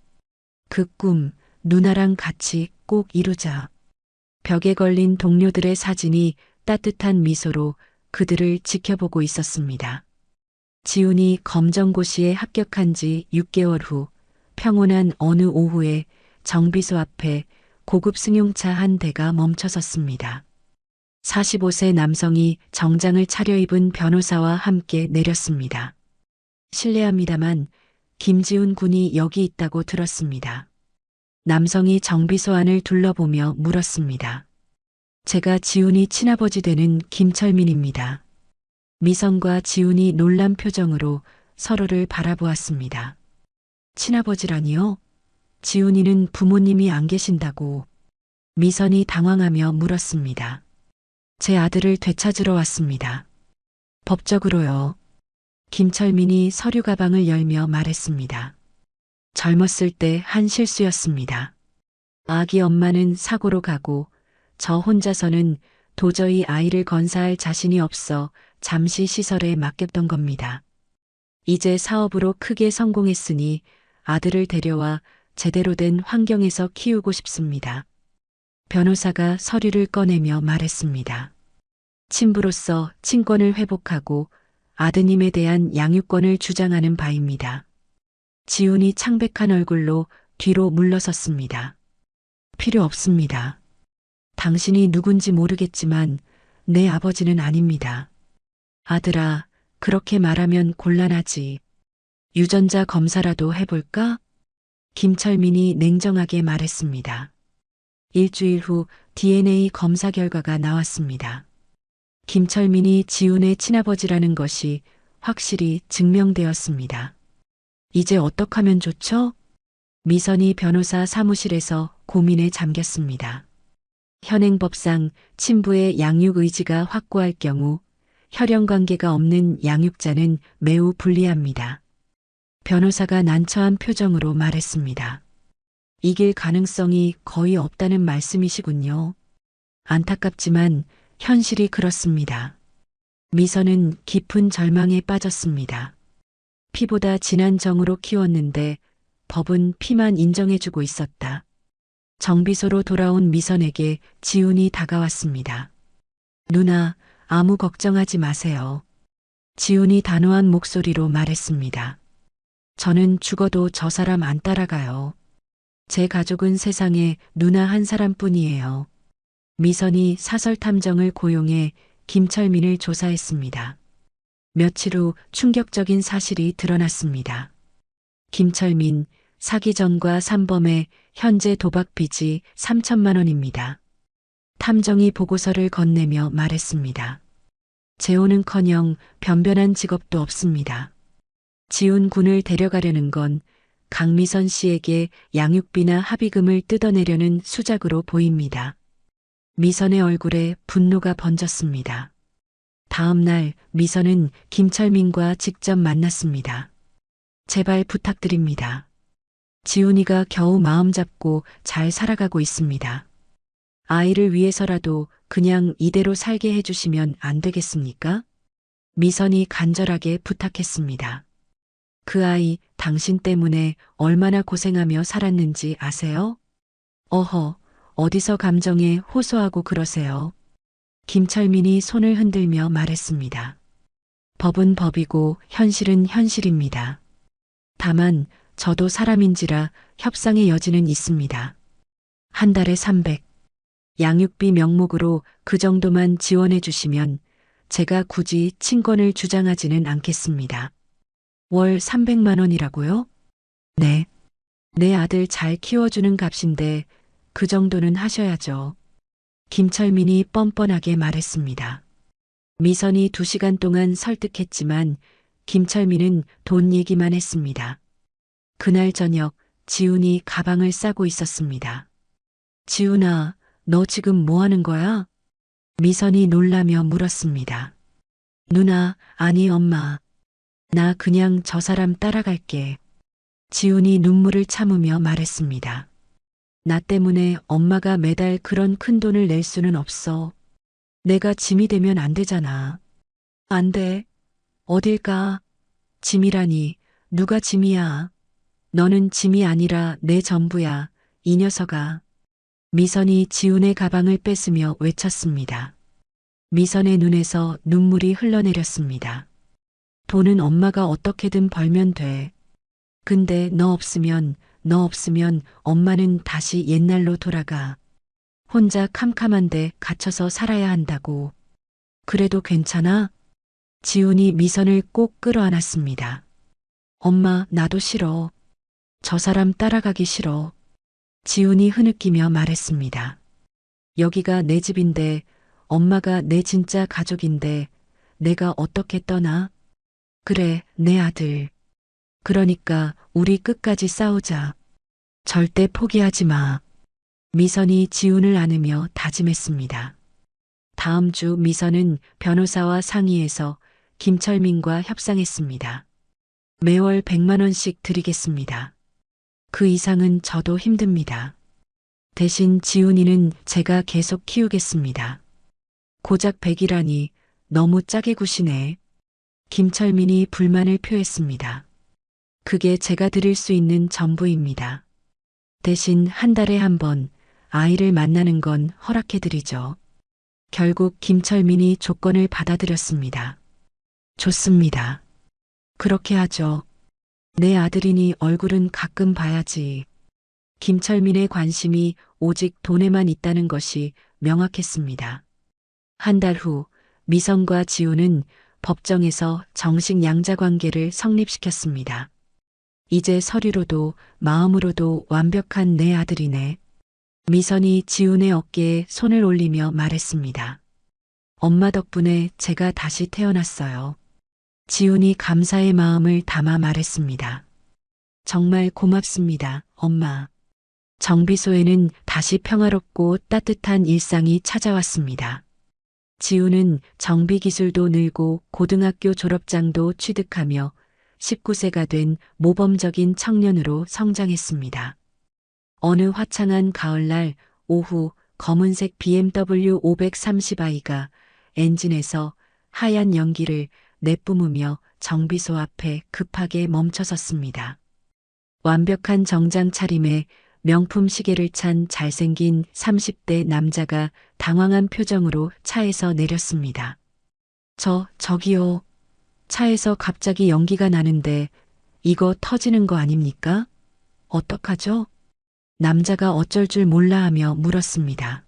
Speaker 1: 그 꿈 누나랑 같이 꼭 이루자. 벽에 걸린 동료들의 사진이 따뜻한 미소로 그들을 지켜보고 있었습니다. 지훈이 검정고시에 합격한 지 6개월 후 평온한 어느 오후에 정비소 앞에 고급 승용차 한 대가 멈춰섰습니다. 45세 남성이 정장을 차려입은 변호사와 함께 내렸습니다. 실례합니다만 김지훈 군이 여기 있다고 들었습니다. 남성이 정비소 안을 둘러보며 물었습니다. 제가 지훈이 친아버지 되는 김철민입니다. 미선과 지훈이 놀란 표정으로 서로를 바라보았습니다. 친아버지라니요? 지훈이는 부모님이 안 계신다고. 미선이 당황하며 물었습니다. 제 아들을 되찾으러 왔습니다. 법적으로요. 김철민이 서류 가방을 열며 말했습니다. 젊었을 때 한 실수였습니다. 아기 엄마는 사고로 가고 저 혼자서는 도저히 아이를 건사할 자신이 없어 잠시 시설에 맡겼던 겁니다. 이제 사업으로 크게 성공했으니 아들을 데려와 제대로 된 환경에서 키우고 싶습니다. 변호사가 서류를 꺼내며 말했습니다. 친부로서 친권을 회복하고 아드님에 대한 양육권을 주장하는 바입니다. 지훈이 창백한 얼굴로 뒤로 물러섰습니다. 필요 없습니다. 당신이 누군지 모르겠지만 내 아버지는 아닙니다. 아들아, 그렇게 말하면 곤란하지. 유전자 검사라도 해볼까? 김철민이 냉정하게 말했습니다. 일주일 후 DNA 검사 결과가 나왔습니다. 김철민이 지훈의 친아버지라는 것이 확실히 증명되었습니다. 이제 어떡하면 좋죠? 미선이 변호사 사무실에서 고민에 잠겼습니다. 현행법상 친부의 양육 의지가 확고할 경우 혈연 관계가 없는 양육자는 매우 불리합니다. 변호사가 난처한 표정으로 말했습니다. 이길 가능성이 거의 없다는 말씀이시군요. 안타깝지만 현실이 그렇습니다. 미선은 깊은 절망에 빠졌습니다. 피보다 진한 정으로 키웠는데 법은 피만 인정해주고 있었다. 정비소로 돌아온 미선에게 지훈이 다가왔습니다. 누나, 아무 걱정하지 마세요. 지훈이 단호한 목소리로 말했습니다. 저는 죽어도 저 사람 안 따라가요. 제 가족은 세상에 누나 한 사람뿐이에요. 미선이 사설 탐정을 고용해 김철민을 조사했습니다. 며칠 후 충격적인 사실이 드러났습니다. 김철민, 사기 전과 산범의 현재 도박 빚이 3천만 원입니다. 탐정이 보고서를 건네며 말했습니다. 재혼은커녕 변변한 직업도 없습니다. 지훈 군을 데려가려는 건 강미선 씨에게 양육비나 합의금을 뜯어내려는 수작으로 보입니다. 미선의 얼굴에 분노가 번졌습니다. 다음 날 미선은 김철민과 직접 만났습니다. 제발 부탁드립니다. 지훈이가 겨우 마음 잡고 잘 살아가고 있습니다. 아이를 위해서라도 그냥 이대로 살게 해주시면 안 되겠습니까? 미선이 간절하게 부탁했습니다. 그 아이 당신 때문에 얼마나 고생하며 살았는지 아세요? 어허, 어디서 감정에 호소하고 그러세요? 김철민이 손을 흔들며 말했습니다. 법은 법이고 현실은 현실입니다. 다만 저도 사람인지라 협상의 여지는 있습니다. 한 달에 300. 양육비 명목으로 그 정도만 지원해 주시면 제가 굳이 친권을 주장하지는 않겠습니다. 월 300만 원이라고요? 네. 내 아들 잘 키워주는 값인데 그 정도는 하셔야죠. 김철민이 뻔뻔하게 말했습니다. 미선이 2시간 동안 설득했지만 김철민은 돈 얘기만 했습니다. 그날 저녁 지훈이 가방을 싸고 있었습니다. 지훈아, 너 지금 뭐 하는 거야? 미선이 놀라며 물었습니다. 누나, 아니 엄마. 나 그냥 저 사람 따라갈게. 지훈이 눈물을 참으며 말했습니다. 나 때문에 엄마가 매달 그런 큰 돈을 낼 수는 없어. 내가 짐이 되면 안 되잖아. 안 돼. 어딜 가? 짐이라니, 누가 짐이야? 너는 짐이 아니라 내 전부야, 이 녀석아. 미선이 지훈의 가방을 뺏으며 외쳤습니다. 미선의 눈에서 눈물이 흘러내렸습니다. 돈은 엄마가 어떻게든 벌면 돼. 근데 너 없으면 엄마는 다시 옛날로 돌아가. 혼자 캄캄한데 갇혀서 살아야 한다고. 그래도 괜찮아? 지훈이 미선을 꼭 끌어안았습니다. 엄마, 나도 싫어. 저 사람 따라가기 싫어. 지훈이 흐느끼며 말했습니다. 여기가 내 집인데, 엄마가 내 진짜 가족인데, 내가 어떻게 떠나? 그래, 내 아들. 그러니까 우리 끝까지 싸우자. 절대 포기하지 마. 미선이 지훈을 안으며 다짐했습니다. 다음 주 미선은 변호사와 상의해서 김철민과 협상했습니다. 매월 100만 원씩 드리겠습니다. 그 이상은 저도 힘듭니다. 대신 지훈이는 제가 계속 키우겠습니다. 고작 100이라니 너무 짜게 구시네. 김철민이 불만을 표했습니다. 그게 제가 드릴 수 있는 전부입니다. 대신 한 달에 한 번 아이를 만나는 건 허락해드리죠. 결국 김철민이 조건을 받아들였습니다. 좋습니다. 그렇게 하죠. 내 아들이니 얼굴은 가끔 봐야지. 김철민의 관심이 오직 돈에만 있다는 것이 명확했습니다. 한 달 후 미선과 지훈은 법정에서 정식 양자 관계를 성립시켰습니다. 이제 서류로도 마음으로도 완벽한 내 아들이네. 미선이 지훈의 어깨에 손을 올리며 말했습니다. 엄마 덕분에 제가 다시 태어났어요. 지훈이 감사의 마음을 담아 말했습니다. 정말 고맙습니다, 엄마. 정비소에는 다시 평화롭고 따뜻한 일상이 찾아왔습니다. 지훈은 정비 기술도 늘고 고등학교 졸업장도 취득하며 19세가 된 모범적인 청년으로 성장했습니다. 어느 화창한 가을날 오후 검은색 BMW 530i가 엔진에서 하얀 연기를 내뿜으며 정비소 앞에 급하게 멈춰섰습니다. 완벽한 정장 차림에 명품 시계를 찬 잘생긴 30대 남자가 당황한 표정으로 차에서 내렸습니다. 저기요. 차에서 갑자기 연기가 나는데 이거 터지는 거 아닙니까? 어떡하죠? 남자가 어쩔 줄 몰라 하며 물었습니다.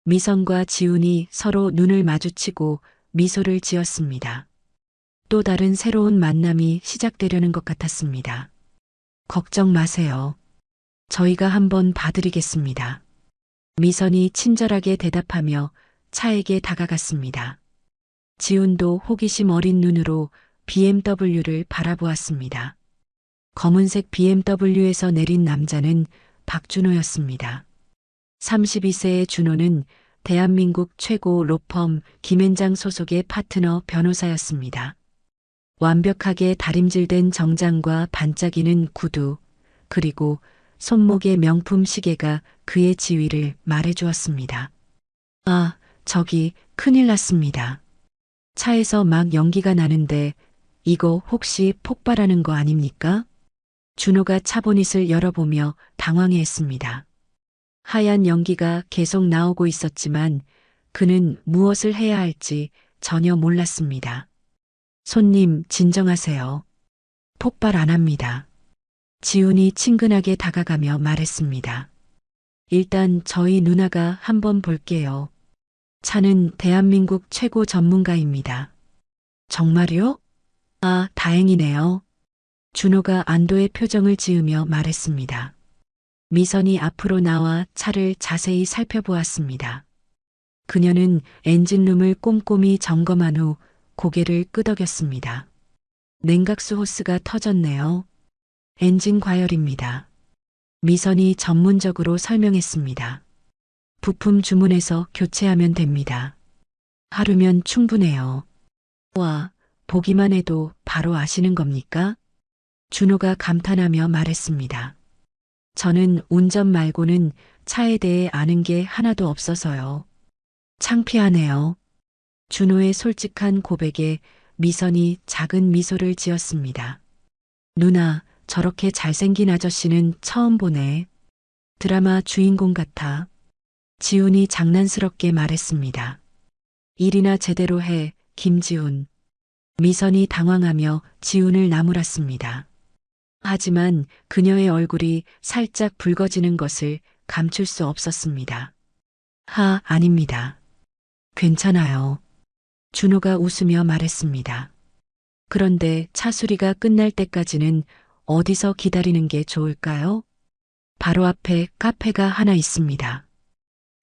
Speaker 1: 미선과 지훈이 서로 눈을 마주치고 미소를 지었습니다. 또 다른 새로운 만남이 시작되려는 것 같았습니다. 걱정 마세요. 저희가 한번 봐드리겠습니다. 미선이 친절하게 대답하며 차에게 다가갔습니다. 지훈도 호기심 어린 눈으로 BMW를 바라보았습니다. 검은색 BMW에서 내린 남자는 박준호였습니다. 32세의 준호는 대한민국 최고 로펌 김앤장 소속의 파트너 변호사였습니다. 완벽하게 다림질된 정장과 반짝이는 구두, 그리고 손목의 명품 시계가 그의 지위를 말해주었습니다. 아, 저기 큰일 났습니다. 차에서 막 연기가 나는데 이거 혹시 폭발하는 거 아닙니까? 준호가 차 보닛을 열어보며 당황해했습니다. 하얀 연기가 계속 나오고 있었지만 그는 무엇을 해야 할지 전혀 몰랐습니다. 손님, 진정하세요. 폭발 안 합니다. 지훈이 친근하게 다가가며 말했습니다. 일단 저희 누나가 한번 볼게요. 차는 대한민국 최고 전문가입니다. 정말요? 아, 다행이네요. 준호가 안도의 표정을 지으며 말했습니다. 미선이 앞으로 나와 차를 자세히 살펴보았습니다. 그녀는 엔진룸을 꼼꼼히 점검한 후 고개를 끄덕였습니다. 냉각수 호스가 터졌네요. 엔진 과열입니다. 미선이 전문적으로 설명했습니다. 부품 주문해서 교체하면 됩니다. 하루면 충분해요. 와, 보기만 해도 바로 아시는 겁니까? 준호가 감탄하며 말했습니다. 저는 운전 말고는 차에 대해 아는 게 하나도 없어서요. 창피하네요. 준호의 솔직한 고백에 미선이 작은 미소를 지었습니다. 누나, 저렇게 잘생긴 아저씨는 처음 보네. 드라마 주인공 같아. 지훈이 장난스럽게 말했습니다. 일이나 제대로 해, 김지훈. 미선이 당황하며 지훈을 나무랐습니다. 하지만 그녀의 얼굴이 살짝 붉어지는 것을 감출 수 없었습니다. 아닙니다. 괜찮아요. 준호가 웃으며 말했습니다. 그런데 차 수리가 끝날 때까지는 어디서 기다리는 게 좋을까요? 바로 앞에 카페가 하나 있습니다.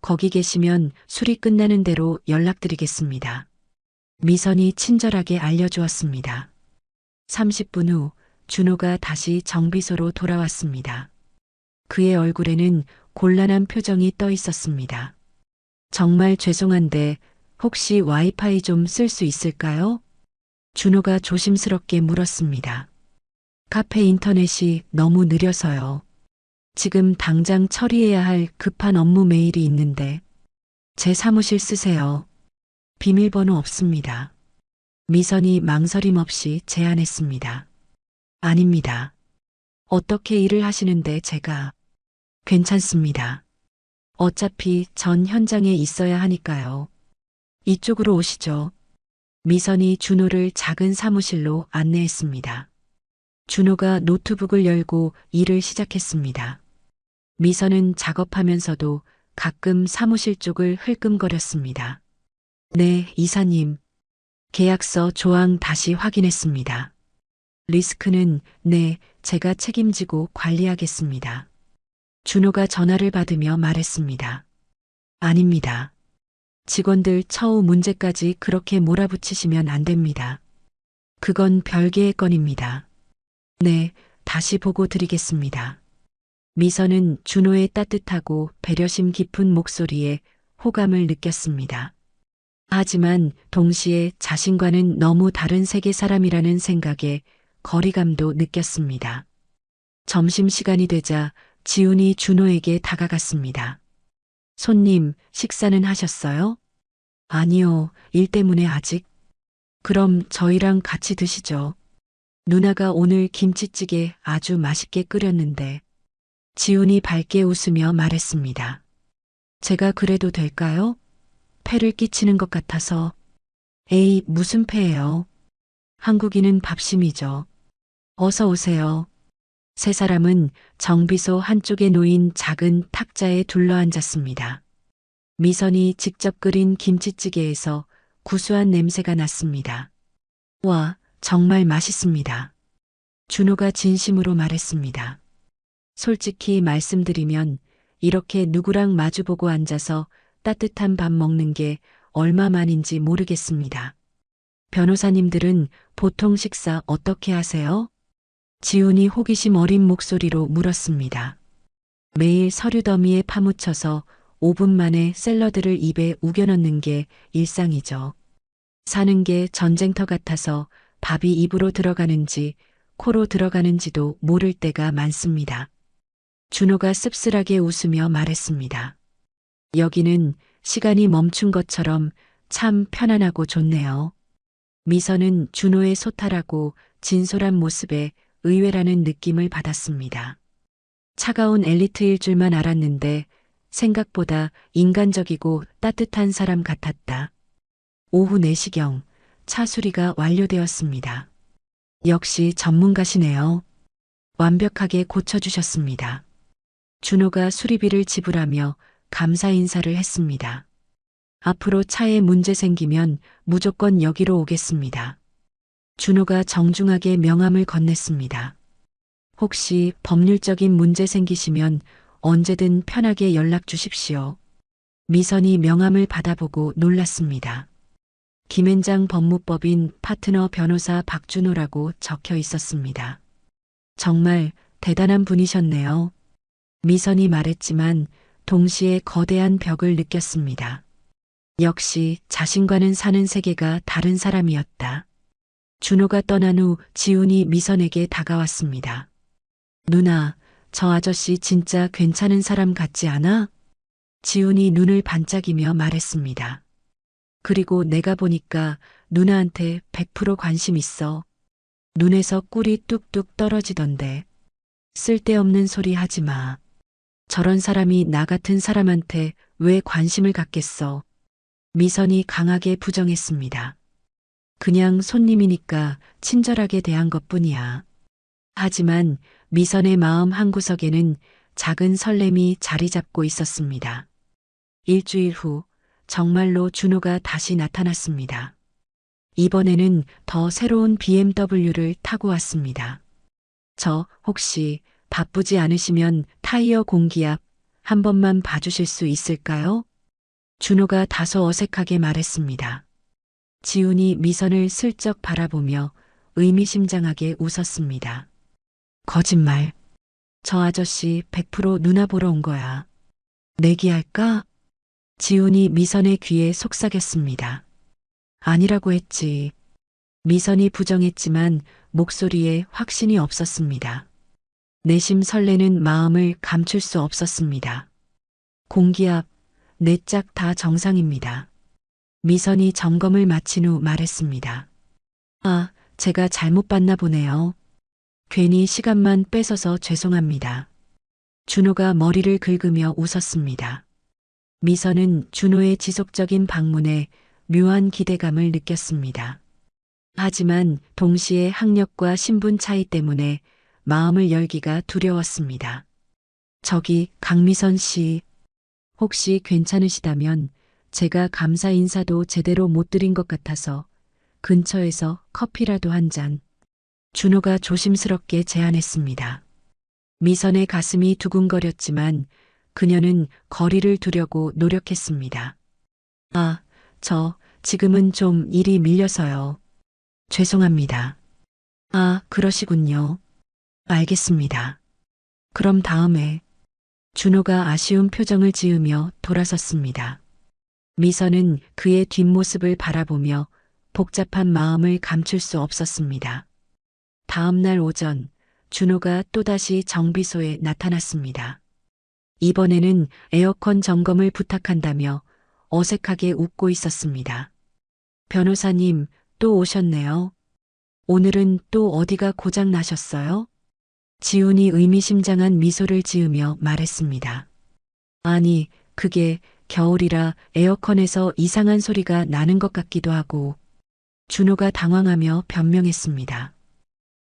Speaker 1: 거기 계시면 수리 끝나는 대로 연락드리겠습니다. 미선이 친절하게 알려주었습니다. 30분 후 준호가 다시 정비소로 돌아왔습니다. 그의 얼굴에는 곤란한 표정이 떠 있었습니다. 정말 죄송한데 혹시 와이파이 좀 쓸 수 있을까요? 준호가 조심스럽게 물었습니다. 카페 인터넷이 너무 느려서요. 지금 당장 처리해야 할 급한 업무 메일이 있는데 제 사무실 쓰세요. 비밀번호 없습니다. 미선이 망설임 없이 제안했습니다. 아닙니다. 어떻게 일을 하시는데 제가 괜찮습니다. 어차피 전 현장에 있어야 하니까요. 이쪽으로 오시죠. 미선이 준호를 작은 사무실로 안내했습니다. 준호가 노트북을 열고 일을 시작했습니다. 미선은 작업하면서도 가끔 사무실 쪽을 흘끔거렸습니다. 네, 이사님. 계약서 조항 다시 확인했습니다. 리스크는 네, 제가 책임지고 관리하겠습니다. 준호가 전화를 받으며 말했습니다. 아닙니다. 직원들 처우 문제까지 그렇게 몰아붙이시면 안 됩니다. 그건 별개의 건입니다. 네, 다시 보고 드리겠습니다. 미선은 준호의 따뜻하고 배려심 깊은 목소리에 호감을 느꼈습니다. 하지만 동시에 자신과는 너무 다른 세계 사람이라는 생각에 거리감도 느꼈습니다. 점심시간이 되자 지훈이 준호에게 다가갔습니다. 손님, 식사는 하셨어요? 아니요, 일 때문에 아직. 그럼 저희랑 같이 드시죠. 누나가 오늘 김치찌개 아주 맛있게 끓였는데. 지훈이 밝게 웃으며 말했습니다. 제가 그래도 될까요? 폐를 끼치는 것 같아서. 에이, 무슨 폐예요? 한국인은 밥심이죠. 어서 오세요. 세 사람은 정비소 한쪽에 놓인 작은 탁자에 둘러앉았습니다. 미선이 직접 끓인 김치찌개에서 구수한 냄새가 났습니다. 와, 정말 맛있습니다. 준호가 진심으로 말했습니다. 솔직히 말씀드리면 이렇게 누구랑 마주보고 앉아서 따뜻한 밥 먹는 게 얼마만인지 모르겠습니다. 변호사님들은 보통 식사 어떻게 하세요? 지훈이 호기심 어린 목소리로 물었습니다. 매일 서류 더미에 파묻혀서 5분 만에 샐러드를 입에 우겨 넣는 게 일상이죠. 사는 게 전쟁터 같아서 밥이 입으로 들어가는지 코로 들어가는지도 모를 때가 많습니다. 준호가 씁쓸하게 웃으며 말했습니다. 여기는 시간이 멈춘 것처럼 참 편안하고 좋네요. 미선은 준호의 소탈하고 진솔한 모습에 의외라는 느낌을 받았습니다. 차가운 엘리트일 줄만 알았는데 생각보다 인간적이고 따뜻한 사람 같았다. 오후 4시경 차 수리가 완료되었습니다. 역시 전문가시네요. 완벽하게 고쳐주셨습니다. 준호가 수리비를 지불하며 감사 인사를 했습니다. 앞으로 차에 문제 생기면 무조건 여기로 오겠습니다. 준호가 정중하게 명함을 건넸습니다. 혹시 법률적인 문제 생기시면 언제든 편하게 연락 주십시오. 미선이 명함을 받아보고 놀랐습니다. 김앤장 법무법인 파트너 변호사 박준호라고 적혀 있었습니다. 정말 대단한 분이셨네요. 미선이 말했지만 동시에 거대한 벽을 느꼈습니다. 역시 자신과는 사는 세계가 다른 사람이었다. 준호가 떠난 후 지훈이 미선에게 다가왔습니다. 누나, 저 아저씨 진짜 괜찮은 사람 같지 않아? 지훈이 눈을 반짝이며 말했습니다. 그리고 내가 보니까 누나한테 100% 관심 있어. 눈에서 꿀이 뚝뚝 떨어지던데. 쓸데없는 소리 하지 마. 저런 사람이 나 같은 사람한테 왜 관심을 갖겠어. 미선이 강하게 부정했습니다. 그냥 손님이니까 친절하게 대한 것뿐이야. 하지만 미선의 마음 한구석에는 작은 설렘이 자리 잡고 있었습니다. 일주일 후 정말로 준호가 다시 나타났습니다. 이번에는 더 새로운 BMW를 타고 왔습니다. 저 혹시 바쁘지 않으시면 타이어 공기압 한 번만 봐주실 수 있을까요? 준호가 다소 어색하게 말했습니다. 지훈이 미선을 슬쩍 바라보며 의미심장하게 웃었습니다. 거짓말. 저 아저씨 100% 누나 보러 온 거야. 내기할까? 지훈이 미선의 귀에 속삭였습니다. 아니라고 했지. 미선이 부정했지만 목소리에 확신이 없었습니다. 내심 설레는 마음을 감출 수 없었습니다. 공기압, 네 짝 다 정상입니다. 미선이 점검을 마친 후 말했습니다. 아, 제가 잘못 봤나 보네요. 괜히 시간만 뺏어서 죄송합니다. 준호가 머리를 긁으며 웃었습니다. 미선은 준호의 지속적인 방문에 묘한 기대감을 느꼈습니다. 하지만 동시에 학력과 신분 차이 때문에 마음을 열기가 두려웠습니다. 저기 강미선 씨, 혹시 괜찮으시다면 제가 감사 인사도 제대로 못 드린 것 같아서 근처에서 커피라도 한 잔. 준호가 조심스럽게 제안했습니다. 미선의 가슴이 두근거렸지만 그녀는 거리를 두려고 노력했습니다. 아, 저 지금은 좀 일이 밀려서요. 죄송합니다. 아, 그러시군요. 알겠습니다. 그럼 다음에. 준호가 아쉬운 표정을 지으며 돌아섰습니다. 미선은 그의 뒷모습을 바라보며 복잡한 마음을 감출 수 없었습니다. 다음 날 오전, 준호가 또다시 정비소에 나타났습니다. 이번에는 에어컨 점검을 부탁한다며 어색하게 웃고 있었습니다. 변호사님, 또 오셨네요. 오늘은 또 어디가 고장 나셨어요? 지훈이 의미심장한 미소를 지으며 말했습니다. 아니, 그게 겨울이라 에어컨에서 이상한 소리가 나는 것 같기도 하고. 준호가 당황하며 변명했습니다.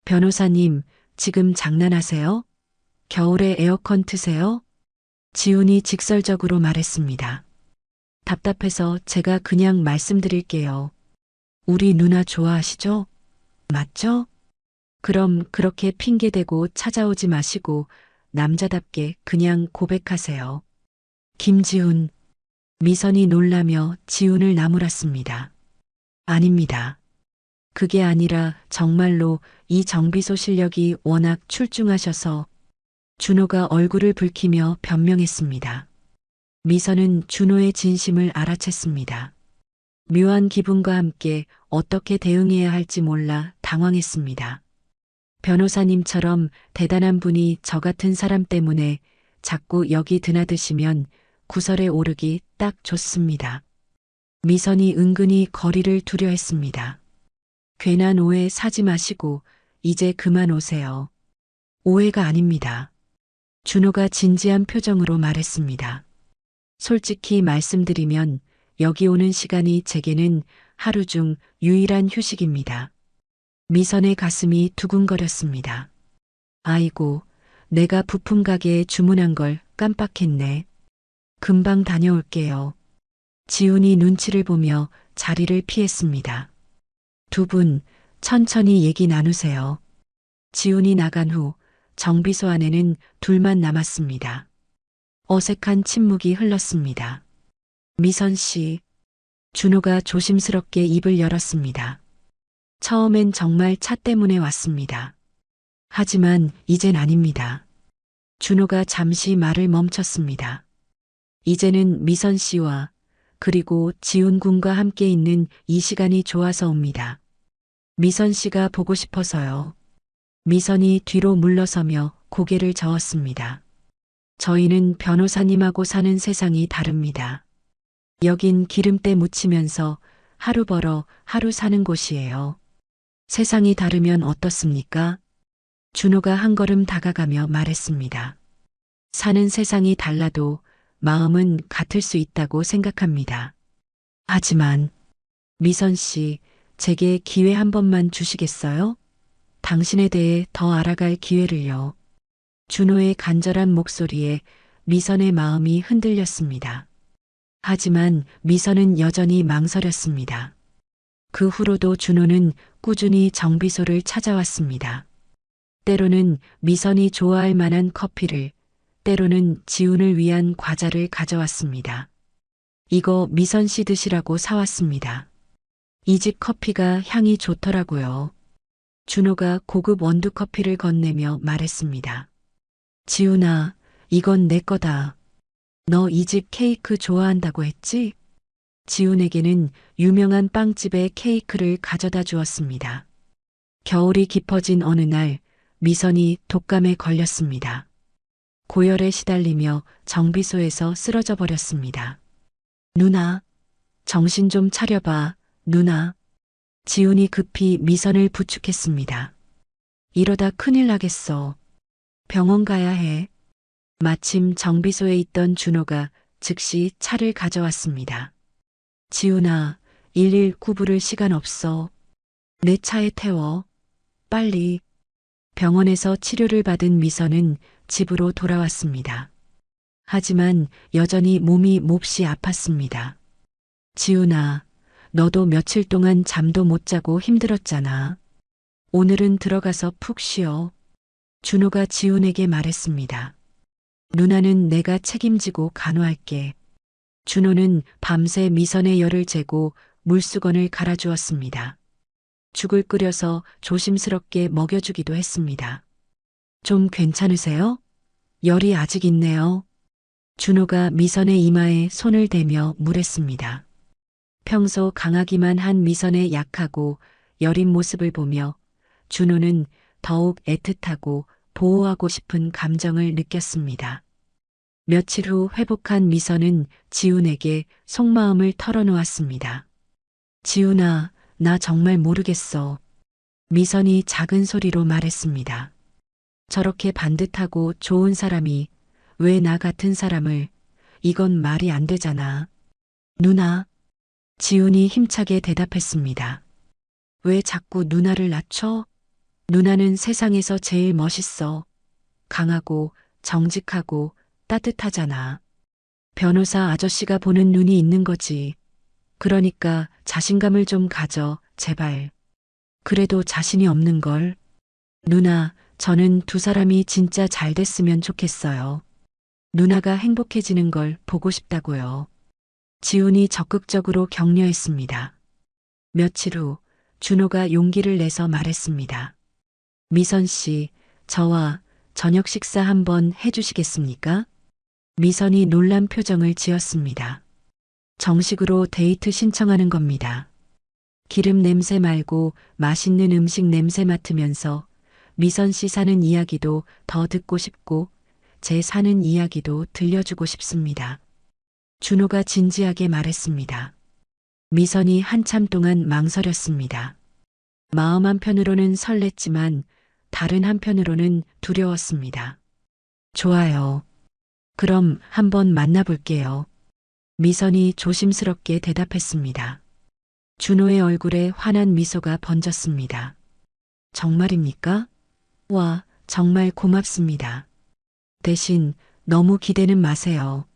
Speaker 1: 변호사님, 지금 장난하세요? 겨울에 에어컨 트세요? 지훈이 직설적으로 말했습니다. 답답해서 제가 그냥 말씀드릴게요. 우리 누나 좋아하시죠? 맞죠? 그럼 그렇게 핑계대고 찾아오지 마시고 남자답게 그냥 고백하세요. 김지훈. 미선이 놀라며 지훈을 나무랐습니다. 아닙니다. 그게 아니라 정말로 이 정비소 실력이 워낙 출중하셔서. 준호가 얼굴을 붉히며 변명했습니다. 미선은 준호의 진심을 알아챘습니다. 묘한 기분과 함께 어떻게 대응해야 할지 몰라 당황했습니다. 변호사님처럼 대단한 분이 저 같은 사람 때문에 자꾸 여기 드나드시면 구설에 오르기 딱 좋습니다. 미선이 은근히 거리를 두려 했습니다. 괜한 오해 사지 마시고 이제 그만 오세요. 오해가 아닙니다. 준호가 진지한 표정으로 말했습니다. 솔직히 말씀드리면 여기 오는 시간이 제게는 하루 중 유일한 휴식입니다. 미선의 가슴이 두근거렸습니다. 아이고, 내가 부품 가게에 주문한 걸 깜빡했네. 금방 다녀올게요. 지훈이 눈치를 보며 자리를 피했습니다. 두 분 천천히 얘기 나누세요. 지훈이 나간 후 정비소 안에는 둘만 남았습니다. 어색한 침묵이 흘렀습니다. 미선 씨. 준호가 조심스럽게 입을 열었습니다. 처음엔 정말 차 때문에 왔습니다. 하지만 이젠 아닙니다. 준호가 잠시 말을 멈췄습니다. 이제는 미선 씨와 그리고 지훈 군과 함께 있는 이 시간이 좋아서 옵니다. 미선 씨가 보고 싶어서요. 미선이 뒤로 물러서며 고개를 저었습니다. 저희는 변호사님하고 사는 세상이 다릅니다. 여긴 기름때 묻히면서 하루 벌어 하루 사는 곳이에요. 세상이 다르면 어떻습니까? 준호가 한 걸음 다가가며 말했습니다. 사는 세상이 달라도 마음은 같을 수 있다고 생각합니다. 하지만 미선 씨, 제게 기회 한 번만 주시겠어요? 당신에 대해 더 알아갈 기회를요. 준호의 간절한 목소리에 미선의 마음이 흔들렸습니다. 하지만 미선은 여전히 망설였습니다. 그 후로도 준호는 꾸준히 정비소를 찾아왔습니다. 때로는 미선이 좋아할 만한 커피를, 때로는 지훈을 위한 과자를 가져왔습니다. 이거 미선 씨 드시라고 사왔습니다. 이 집 커피가 향이 좋더라고요. 준호가 고급 원두 커피를 건네며 말했습니다. 지훈아, 이건 내 거다. 너 이 집 케이크 좋아한다고 했지? 지훈에게는 유명한 빵집의 케이크를 가져다 주었습니다. 겨울이 깊어진 어느 날 미선이 독감에 걸렸습니다. 고열에 시달리며 정비소에서 쓰러져 버렸습니다. 누나, 정신 좀 차려봐, 누나. 지훈이 급히 미선을 부축했습니다. 이러다 큰일 나겠어. 병원 가야 해. 마침 정비소에 있던 준호가 즉시 차를 가져왔습니다. 지훈아, 119 부를 시간 없어. 내 차에 태워. 빨리. 병원에서 치료를 받은 미선은 집으로 돌아왔습니다. 하지만 여전히 몸이 몹시 아팠습니다. 지훈아, 너도 며칠 동안 잠도 못 자고 힘들었잖아. 오늘은 들어가서 푹 쉬어. 준호가 지훈에게 말했습니다. 누나는 내가 책임지고 간호할게. 준호는 밤새 미선의 열을 재고 물수건을 갈아주었습니다. 죽을 끓여서 조심스럽게 먹여주기도 했습니다. 좀 괜찮으세요? 열이 아직 있네요. 준호가 미선의 이마에 손을 대며 물었습니다. 평소 강하기만 한 미선의 약하고 여린 모습을 보며 준호는 더욱 애틋하고 보호하고 싶은 감정을 느꼈습니다. 며칠 후 회복한 미선은 지훈에게 속마음을 털어놓았습니다. 지훈아, 나 정말 모르겠어. 미선이 작은 소리로 말했습니다. 저렇게 반듯하고 좋은 사람이 왜 나 같은 사람을, 이건 말이 안 되잖아. 누나. 지훈이 힘차게 대답했습니다. 왜 자꾸 누나를 낮춰? 누나는 세상에서 제일 멋있어. 강하고 정직하고 따뜻하잖아. 변호사 아저씨가 보는 눈이 있는 거지. 그러니까 자신감을 좀 가져, 제발. 그래도 자신이 없는 걸. 누나, 저는 두 사람이 진짜 잘 됐으면 좋겠어요. 누나가 행복해지는 걸 보고 싶다고요. 지훈이 적극적으로 격려했습니다. 며칠 후 준호가 용기를 내서 말했습니다. 미선 씨, 저와 저녁 식사 한번 해주시겠습니까? 미선이 놀란 표정을 지었습니다. 정식으로 데이트 신청하는 겁니다. 기름 냄새 말고 맛있는 음식 냄새 맡으면서 미선 씨 사는 이야기도 더 듣고 싶고 제 사는 이야기도 들려주고 싶습니다. 준호가 진지하게 말했습니다. 미선이 한참 동안 망설였습니다. 마음 한편으로는 설렜지만 다른 한편으로는 두려웠습니다. 좋아요. 그럼 한번 만나볼게요. 미선이 조심스럽게 대답했습니다. 준호의 얼굴에 환한 미소가 번졌습니다. 정말입니까? 와, 정말 고맙습니다. 대신 너무 기대는 마세요.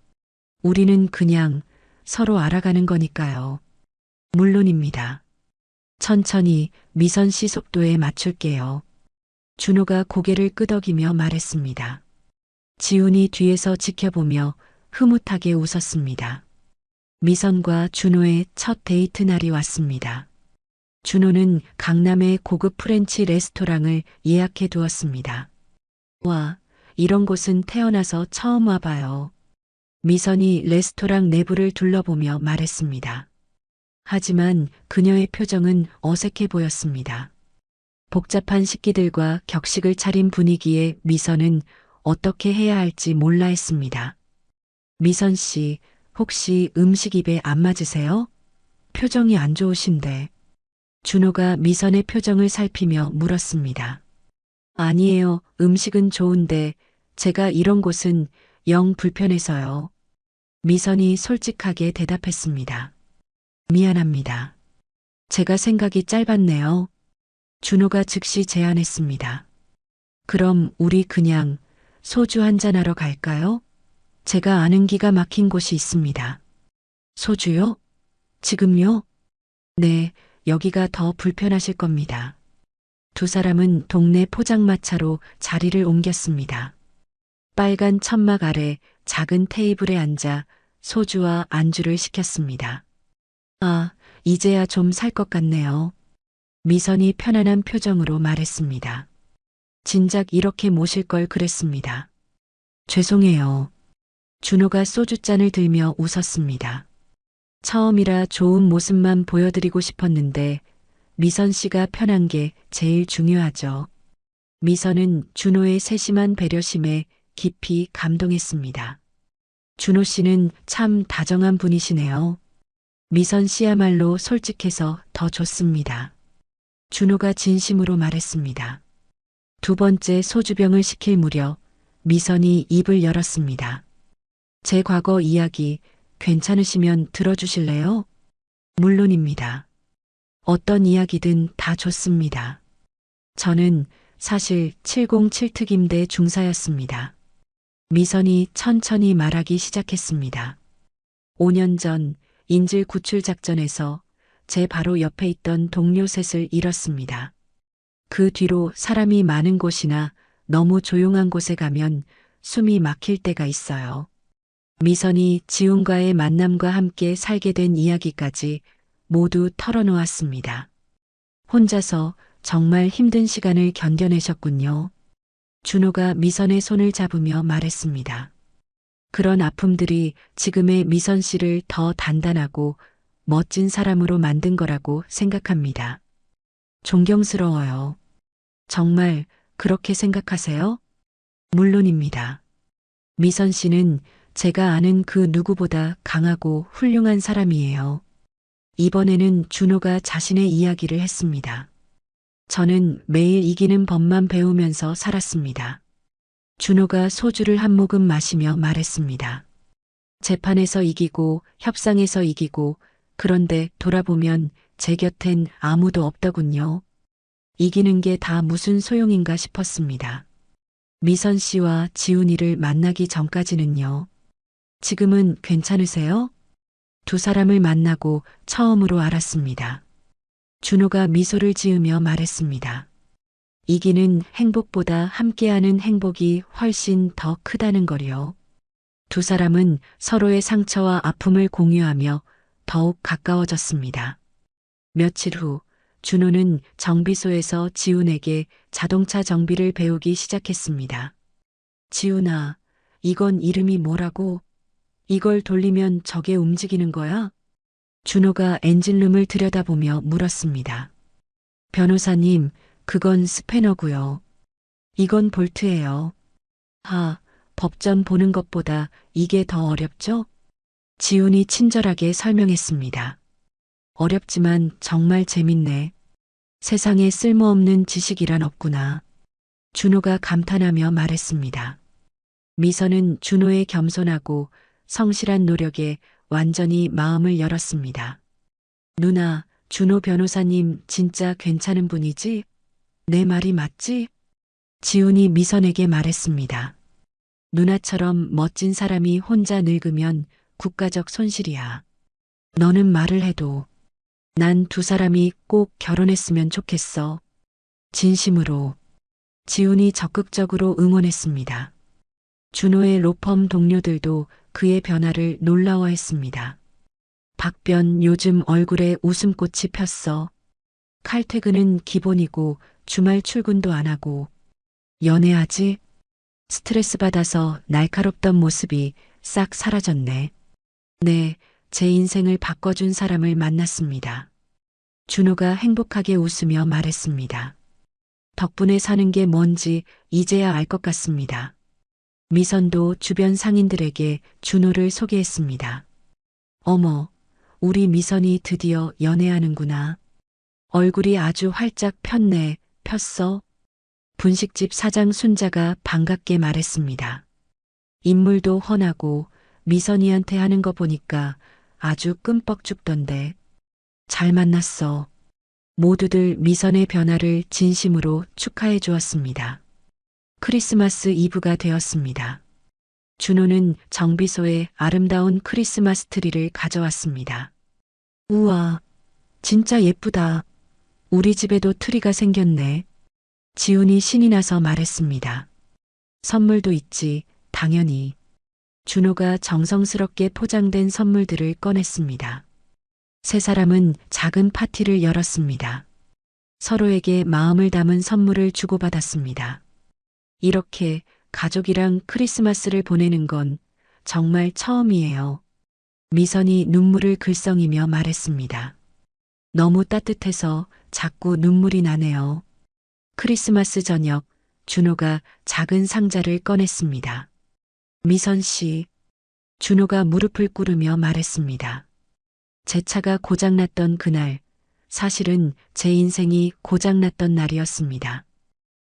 Speaker 1: 우리는 그냥 서로 알아가는 거니까요. 물론입니다. 천천히 미선 씨 속도에 맞출게요. 준호가 고개를 끄덕이며 말했습니다. 지훈이 뒤에서 지켜보며 흐뭇하게 웃었습니다. 미선과 준호의 첫 데이트 날이 왔습니다. 준호는 강남의 고급 프렌치 레스토랑을 예약해 두었습니다. 와, 이런 곳은 태어나서 처음 와봐요. 미선이 레스토랑 내부를 둘러보며 말했습니다. 하지만 그녀의 표정은 어색해 보였습니다. 복잡한 식기들과 격식을 차린 분위기에 미선은 어떻게 해야 할지 몰라 했습니다. 미선 씨, 혹시 음식 입에 안 맞으세요? 표정이 안 좋으신데. 준호가 미선의 표정을 살피며 물었습니다. 아니에요. 음식은 좋은데 제가 이런 곳은 영 불편해서요. 미선이 솔직하게 대답했습니다. 미안합니다. 제가 생각이 짧았네요. 준호가 즉시 제안했습니다. 그럼 우리 그냥 소주 한잔하러 갈까요? 제가 아는 기가 막힌 곳이 있습니다. 소주요? 지금요? 네, 여기가 더 불편하실 겁니다. 두 사람은 동네 포장마차로 자리를 옮겼습니다. 빨간 천막 아래 작은 테이블에 앉아 소주와 안주를 시켰습니다. 아, 이제야 좀 살 것 같네요. 미선이 편안한 표정으로 말했습니다. 진작 이렇게 모실 걸 그랬습니다. 죄송해요. 준호가 소주잔을 들며 웃었습니다. 처음이라 좋은 모습만 보여드리고 싶었는데 미선 씨가 편한 게 제일 중요하죠. 미선은 준호의 세심한 배려심에 깊이 감동했습니다. 준호 씨는 참 다정한 분이시네요. 미선 씨야말로 솔직해서 더 좋습니다. 준호가 진심으로 말했습니다. 두 번째 소주병을 시킬 무렵 미선이 입을 열었습니다. 제 과거 이야기 괜찮으시면 들어주실래요? 물론입니다. 어떤 이야기든 다 좋습니다. 저는 사실 707특임대 중사였습니다. 미선이 천천히 말하기 시작했습니다. 5년 전 인질 구출 작전에서 제 바로 옆에 있던 동료 셋을 잃었습니다. 그 뒤로 사람이 많은 곳이나 너무 조용한 곳에 가면 숨이 막힐 때가 있어요. 미선이 지훈과의 만남과 함께 살게 된 이야기까지 모두 털어놓았습니다. 혼자서 정말 힘든 시간을 견뎌내셨군요. 준호가 미선의 손을 잡으며 말했습니다. 그런 아픔들이 지금의 미선 씨를 더 단단하고 멋진 사람으로 만든 거라고 생각합니다. 존경스러워요. 정말 그렇게 생각하세요? 물론입니다. 미선 씨는 제가 아는 그 누구보다 강하고 훌륭한 사람이에요. 이번에는 준호가 자신의 이야기를 했습니다. 저는 매일 이기는 법만 배우면서 살았습니다. 준호가 소주를 한 모금 마시며 말했습니다. 재판에서 이기고 협상에서 이기고 그런데 돌아보면 제 곁엔 아무도 없더군요. 이기는 게 다 무슨 소용인가 싶었습니다. 미선 씨와 지훈이를 만나기 전까지는요. 지금은 괜찮으세요? 두 사람을 만나고 처음으로 알았습니다. 준호가 미소를 지으며 말했습니다. 이기는 행복보다 함께하는 행복이 훨씬 더 크다는 거요. 두 사람은 서로의 상처와 아픔을 공유하며 더욱 가까워졌습니다. 며칠 후 준호는 정비소에서 지훈에게 자동차 정비를 배우기 시작했습니다. 지훈아, 이건 이름이 뭐라고? 이걸 돌리면 저게 움직이는 거야? 준호가 엔진룸을 들여다보며 물었습니다. 변호사님, 그건 스패너고요. 이건 볼트예요. 아, 법전 보는 것보다 이게 더 어렵죠? 지훈이 친절하게 설명했습니다. 어렵지만 정말 재밌네. 세상에 쓸모없는 지식이란 없구나. 준호가 감탄하며 말했습니다. 미선은 준호의 겸손하고 성실한 노력에 완전히 마음을 열었습니다. 누나, 준호 변호사님 진짜 괜찮은 분이지? 내 말이 맞지? 지훈이 미선에게 말했습니다. 누나처럼 멋진 사람이 혼자 늙으면 국가적 손실이야. 너는 말을 해도 난 두 사람이 꼭 결혼했으면 좋겠어. 진심으로. 지훈이 적극적으로 응원했습니다. 준호의 로펌 동료들도 그의 변화를 놀라워했습니다. 박변 요즘 얼굴에 웃음꽃이 폈어. 칼퇴근은 기본이고 주말 출근도 안 하고 연애하지? 스트레스 받아서 날카롭던 모습이 싹 사라졌네. 네, 제 인생을 바꿔준 사람을 만났습니다. 준호가 행복하게 웃으며 말했습니다. 덕분에 사는 게 뭔지 이제야 알 것 같습니다. 미선도 주변 상인들에게 준호를 소개했습니다. 어머, 우리 미선이 드디어 연애하는구나. 얼굴이 아주 활짝 폈네, 폈어? 분식집 사장 순자가 반갑게 말했습니다. 인물도 훤하고 미선이한테 하는 거 보니까 아주 끔뻑 죽던데. 잘 만났어. 모두들 미선의 변화를 진심으로 축하해 주었습니다. 크리스마스 이브가 되었습니다. 준호는 정비소에 아름다운 크리스마스 트리를 가져왔습니다. 우와, 진짜 예쁘다. 우리 집에도 트리가 생겼네. 지훈이 신이 나서 말했습니다. 선물도 있지, 당연히. 준호가 정성스럽게 포장된 선물들을 꺼냈습니다. 세 사람은 작은 파티를 열었습니다. 서로에게 마음을 담은 선물을 주고받았습니다. 이렇게 가족이랑 크리스마스를 보내는 건 정말 처음이에요. 미선이 눈물을 글썽이며 말했습니다. 너무 따뜻해서 자꾸 눈물이 나네요. 크리스마스 저녁, 준호가 작은 상자를 꺼냈습니다. 미선 씨, 준호가 무릎을 꿇으며 말했습니다. 제 차가 고장났던 그날, 사실은 제 인생이 고장났던 날이었습니다.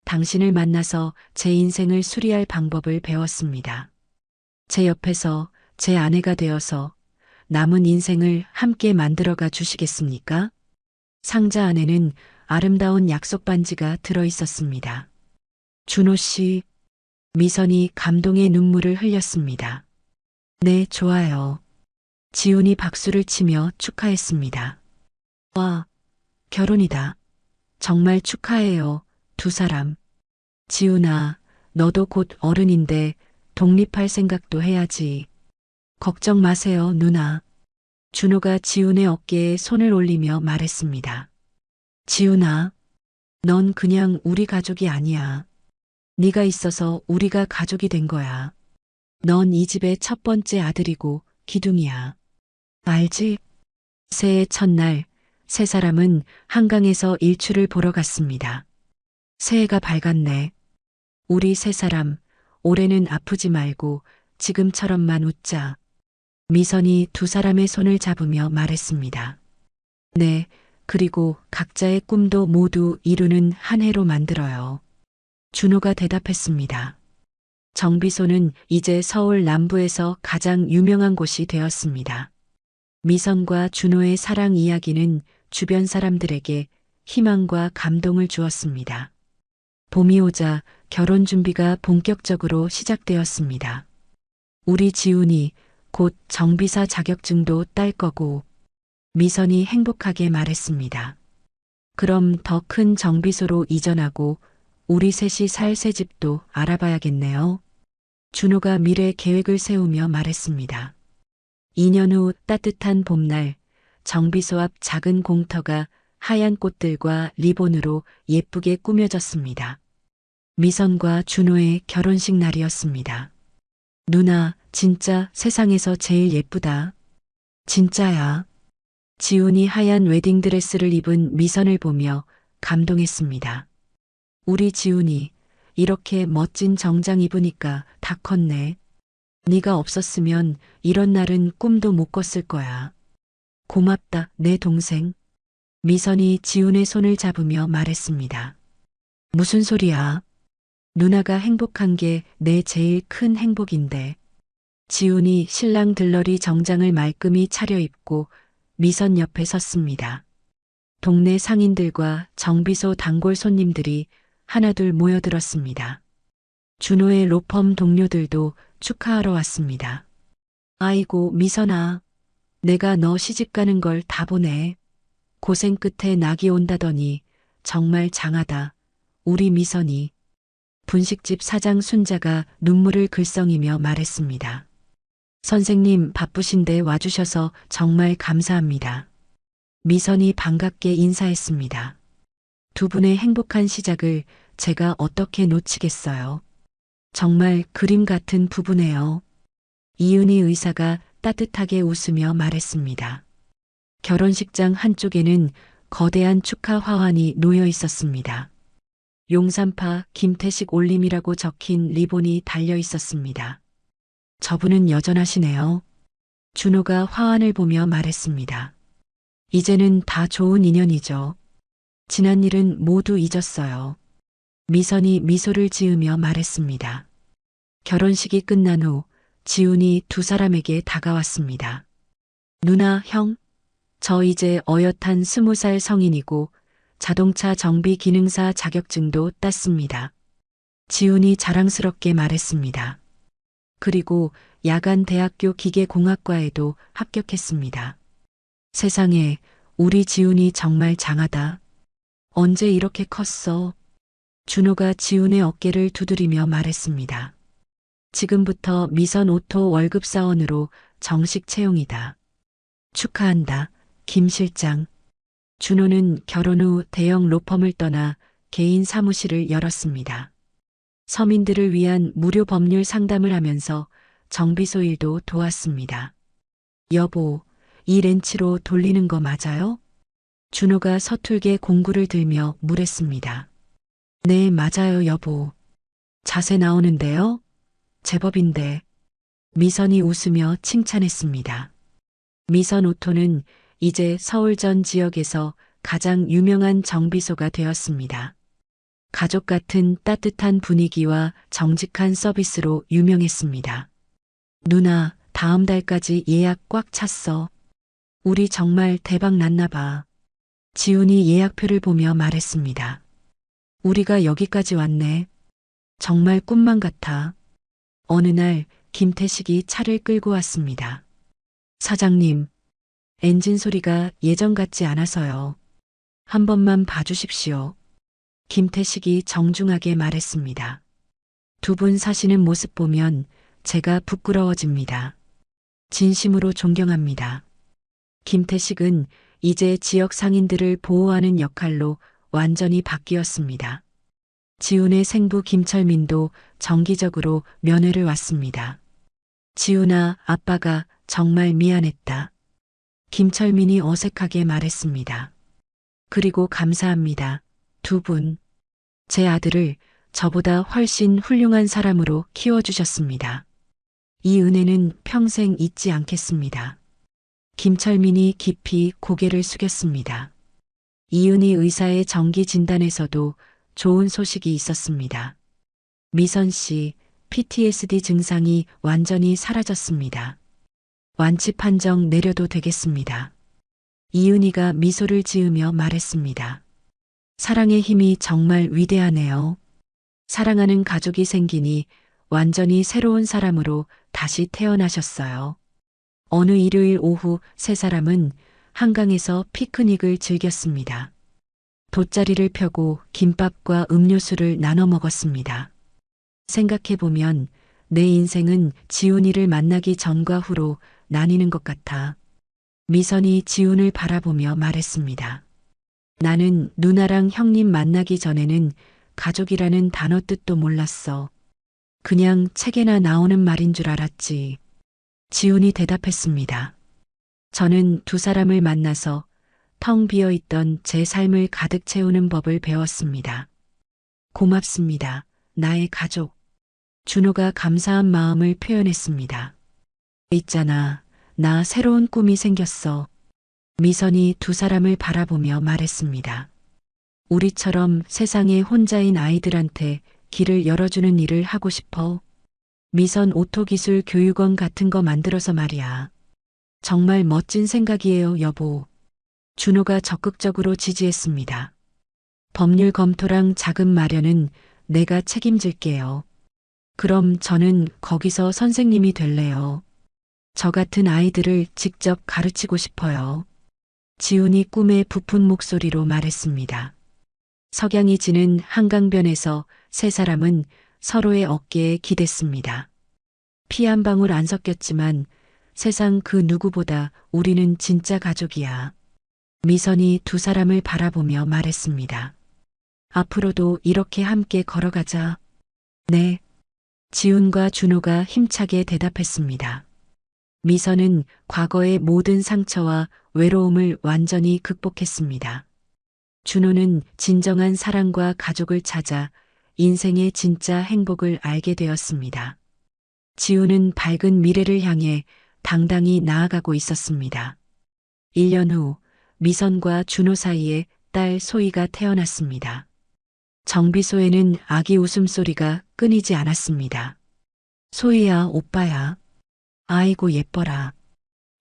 Speaker 1: 당신을 만나서 제 인생을 수리할 방법을 배웠습니다. 제 옆에서 제 아내가 되어서 남은 인생을 함께 만들어가 주시겠습니까? 상자 안에는 아름다운 약속 반지가 들어 있었습니다. 준호 씨, 미선이 감동의 눈물을 흘렸습니다. 네, 좋아요. 지훈이 박수를 치며 축하했습니다. 와, 결혼이다. 정말 축하해요, 두 사람. 지훈아, 너도 곧 어른인데 독립할 생각도 해야지. 걱정 마세요, 누나. 준호가 지훈의 어깨에 손을 올리며 말했습니다. 지훈아, 넌 그냥 우리 가족이 아니야. 네가 있어서 우리가 가족이 된 거야. 넌 이 집의 첫 번째 아들이고 기둥이야. 알지? 새해 첫날, 세 사람은 한강에서 일출을 보러 갔습니다. 새해가 밝았네. 우리 세 사람, 올해는 아프지 말고 지금처럼만 웃자. 미선이 두 사람의 손을 잡으며 말했습니다. 네, 그리고 각자의 꿈도 모두 이루는 한 해로 만들어요. 준호가 대답했습니다. 정비소는 이제 서울 남부에서 가장 유명한 곳이 되었습니다. 미선과 준호의 사랑 이야기는 주변 사람들에게 희망과 감동을 주었습니다. 봄이 오자 결혼 준비가 본격적으로 시작되었습니다. 우리 지훈이 곧 정비사 자격증도 딸 거고, 미선이 행복하게 말했습니다. 그럼 더 큰 정비소로 이전하고 우리 셋이 살 새 집도 알아봐야겠네요. 준호가 미래 계획을 세우며 말했습니다. 2년 후 따뜻한 봄날, 정비소 앞 작은 공터가 하얀 꽃들과 리본으로 예쁘게 꾸며졌습니다. 미선과 준호의 결혼식 날이었습니다. 누나, 진짜 세상에서 제일 예쁘다. 진짜야. 지훈이 하얀 웨딩드레스를 입은 미선을 보며 감동했습니다. 우리 지훈이 이렇게 멋진 정장 입으니까 다 컸네. 네가 없었으면 이런 날은 꿈도 못 꿨을 거야. 고맙다, 내 동생. 미선이 지훈의 손을 잡으며 말했습니다. 무슨 소리야? 누나가 행복한 게 내 제일 큰 행복인데. 지훈이 신랑 들러리 정장을 말끔히 차려입고 미선 옆에 섰습니다. 동네 상인들과 정비소 단골 손님들이 하나둘 모여들었습니다. 준호의 로펌 동료들도 축하하러 왔습니다. 아이고, 미선아. 내가 너 시집 가는 걸 다 보네. 고생 끝에 낙이 온다더니 정말 장하다. 우리 미선이. 분식집 사장 순자가 눈물을 글썽이며 말했습니다. 선생님 바쁘신데 와주셔서 정말 감사합니다. 미선이 반갑게 인사했습니다. 두 분의 행복한 시작을 제가 어떻게 놓치겠어요. 정말 그림 같은 부부네요. 이은희 의사가 따뜻하게 웃으며 말했습니다. 결혼식장 한쪽에는 거대한 축하 화환이 놓여 있었습니다. 용산파 김태식 올림이라고 적힌 리본이 달려 있었습니다. 저분은 여전하시네요. 준호가 화환을 보며 말했습니다. 이제는 다 좋은 인연이죠. 지난 일은 모두 잊었어요. 미선이 미소를 지으며 말했습니다. 결혼식이 끝난 후 지훈이 두 사람에게 다가왔습니다. 누나, 형, 저 이제 어엿한 20살 성인이고 자동차 정비 기능사 자격증도 땄습니다. 지훈이 자랑스럽게 말했습니다. 그리고 야간 대학교 기계공학과에도 합격했습니다. 세상에, 우리 지훈이 정말 장하다. 언제 이렇게 컸어? 준호가 지훈의 어깨를 두드리며 말했습니다. 지금부터 미선 오토 월급사원으로 정식 채용이다. 축하한다, 김 실장. 준호는 결혼 후 대형 로펌을 떠나 개인 사무실을 열었습니다. 서민들을 위한 무료 법률 상담을 하면서 정비소 일도 도왔습니다. 여보, 이 렌치로 돌리는 거 맞아요? 준호가 서툴게 공구를 들며 물었습니다. 네, 맞아요, 여보. 자세 나오는데요? 제법인데. 미선이 웃으며 칭찬했습니다. 미선 오토는 이제 서울 전 지역에서 가장 유명한 정비소가 되었습니다. 가족 같은 따뜻한 분위기와 정직한 서비스로 유명했습니다. 누나, 다음 달까지 예약 꽉 찼어. 우리 정말 대박 났나 봐. 지훈이 예약표를 보며 말했습니다. 우리가 여기까지 왔네. 정말 꿈만 같아. 어느 날 김태식이 차를 끌고 왔습니다. 사장님, 엔진 소리가 예전 같지 않아서요. 한 번만 봐주십시오. 김태식이 정중하게 말했습니다. 두 분 사시는 모습 보면 제가 부끄러워집니다. 진심으로 존경합니다. 김태식은 이제 지역 상인들을 보호하는 역할로 완전히 바뀌었습니다. 지훈의 생부 김철민도 정기적으로 면회를 왔습니다. 지훈아, 아빠가 정말 미안했다. 김철민이 어색하게 말했습니다. 그리고 감사합니다. 두 분. 제 아들을 저보다 훨씬 훌륭한 사람으로 키워주셨습니다. 이 은혜는 평생 잊지 않겠습니다. 김철민이 깊이 고개를 숙였습니다. 이은희 의사의 정기 진단에서도 좋은 소식이 있었습니다. 미선 씨, PTSD 증상이 완전히 사라졌습니다. 완치 판정 내려도 되겠습니다. 이은희가 미소를 지으며 말했습니다. 사랑의 힘이 정말 위대하네요. 사랑하는 가족이 생기니 완전히 새로운 사람으로 다시 태어나셨어요. 어느 일요일 오후 세 사람은 한강에서 피크닉을 즐겼습니다. 돗자리를 펴고 김밥과 음료수를 나눠 먹었습니다. 생각해보면 내 인생은 지훈이를 만나기 전과 후로 나뉘는 것 같아. 미선이 지훈을 바라보며 말했습니다. 나는 누나랑 형님 만나기 전에는 가족이라는 단어 뜻도 몰랐어. 그냥 책에나 나오는 말인 줄 알았지. 지훈이 대답했습니다. 저는 두 사람을 만나서 텅 비어 있던 제 삶을 가득 채우는 법을 배웠습니다. 고맙습니다. 나의 가족. 준호가 감사한 마음을 표현했습니다. 있잖아. 나 새로운 꿈이 생겼어. 미선이 두 사람을 바라보며 말했습니다. 우리처럼 세상에 혼자인 아이들한테 길을 열어주는 일을 하고 싶어. 미선 오토기술 교육원 같은 거 만들어서 말이야. 정말 멋진 생각이에요, 여보. 준호가 적극적으로 지지했습니다. 법률 검토랑 자금 마련은 내가 책임질게요. 그럼 저는 거기서 선생님이 될래요. 저 같은 아이들을 직접 가르치고 싶어요. 지훈이 꿈에 부푼 목소리로 말했습니다. 석양이 지는 한강변에서 세 사람은 서로의 어깨에 기댔습니다. 피 한 방울 안 섞였지만 세상 그 누구보다 우리는 진짜 가족이야. 미선이 두 사람을 바라보며 말했습니다. 앞으로도 이렇게 함께 걸어가자. 네. 지훈과 준호가 힘차게 대답했습니다. 미선은 과거의 모든 상처와 외로움을 완전히 극복했습니다. 준호는 진정한 사랑과 가족을 찾아 인생의 진짜 행복을 알게 되었습니다. 지훈은 밝은 미래를 향해 당당히 나아가고 있었습니다. 1년 후 미선과 준호 사이에 딸 소희가 태어났습니다. 정비소에는 아기 웃음소리가 끊이지 않았습니다. 소희야, 오빠야. 아이고 예뻐라.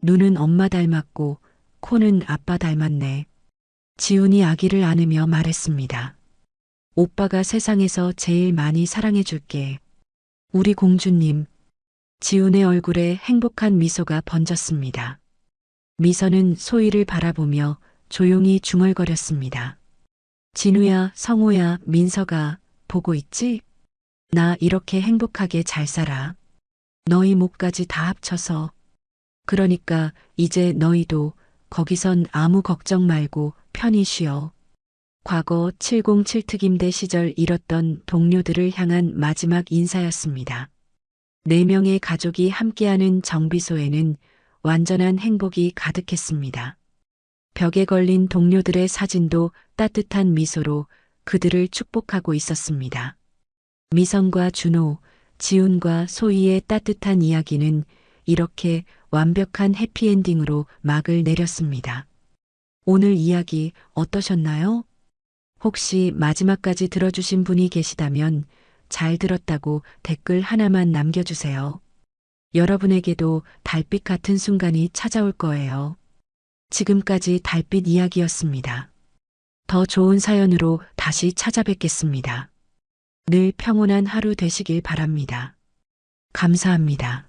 Speaker 1: 눈은 엄마 닮았고 코는 아빠 닮았네. 지훈이 아기를 안으며 말했습니다. 오빠가 세상에서 제일 많이 사랑해줄게. 우리 공주님. 지훈의 얼굴에 행복한 미소가 번졌습니다. 미선은 소희를 바라보며 조용히 중얼거렸습니다. 진우야, 성호야, 민서가 보고 있지? 나 이렇게 행복하게 잘 살아. 너희 목까지 다 합쳐서. 그러니까 이제 너희도 거기선 아무 걱정 말고 편히 쉬어. 과거 707 특임대 시절 잃었던 동료들을 향한 마지막 인사였습니다. 4명의 가족이 함께하는 정비소에는 완전한 행복이 가득했습니다. 벽에 걸린 동료들의 사진도 따뜻한 미소로 그들을 축복하고 있었습니다. 미선과 준호, 지훈과 소희의 따뜻한 이야기는 이렇게 완벽한 해피엔딩으로 막을 내렸습니다. 오늘 이야기 어떠셨나요? 혹시 마지막까지 들어주신 분이 계시다면 잘 들었다고 댓글 하나만 남겨주세요. 여러분에게도 달빛 같은 순간이 찾아올 거예요. 지금까지 달빛 이야기였습니다. 더 좋은 사연으로 다시 찾아뵙겠습니다. 늘 평온한 하루 되시길 바랍니다. 감사합니다.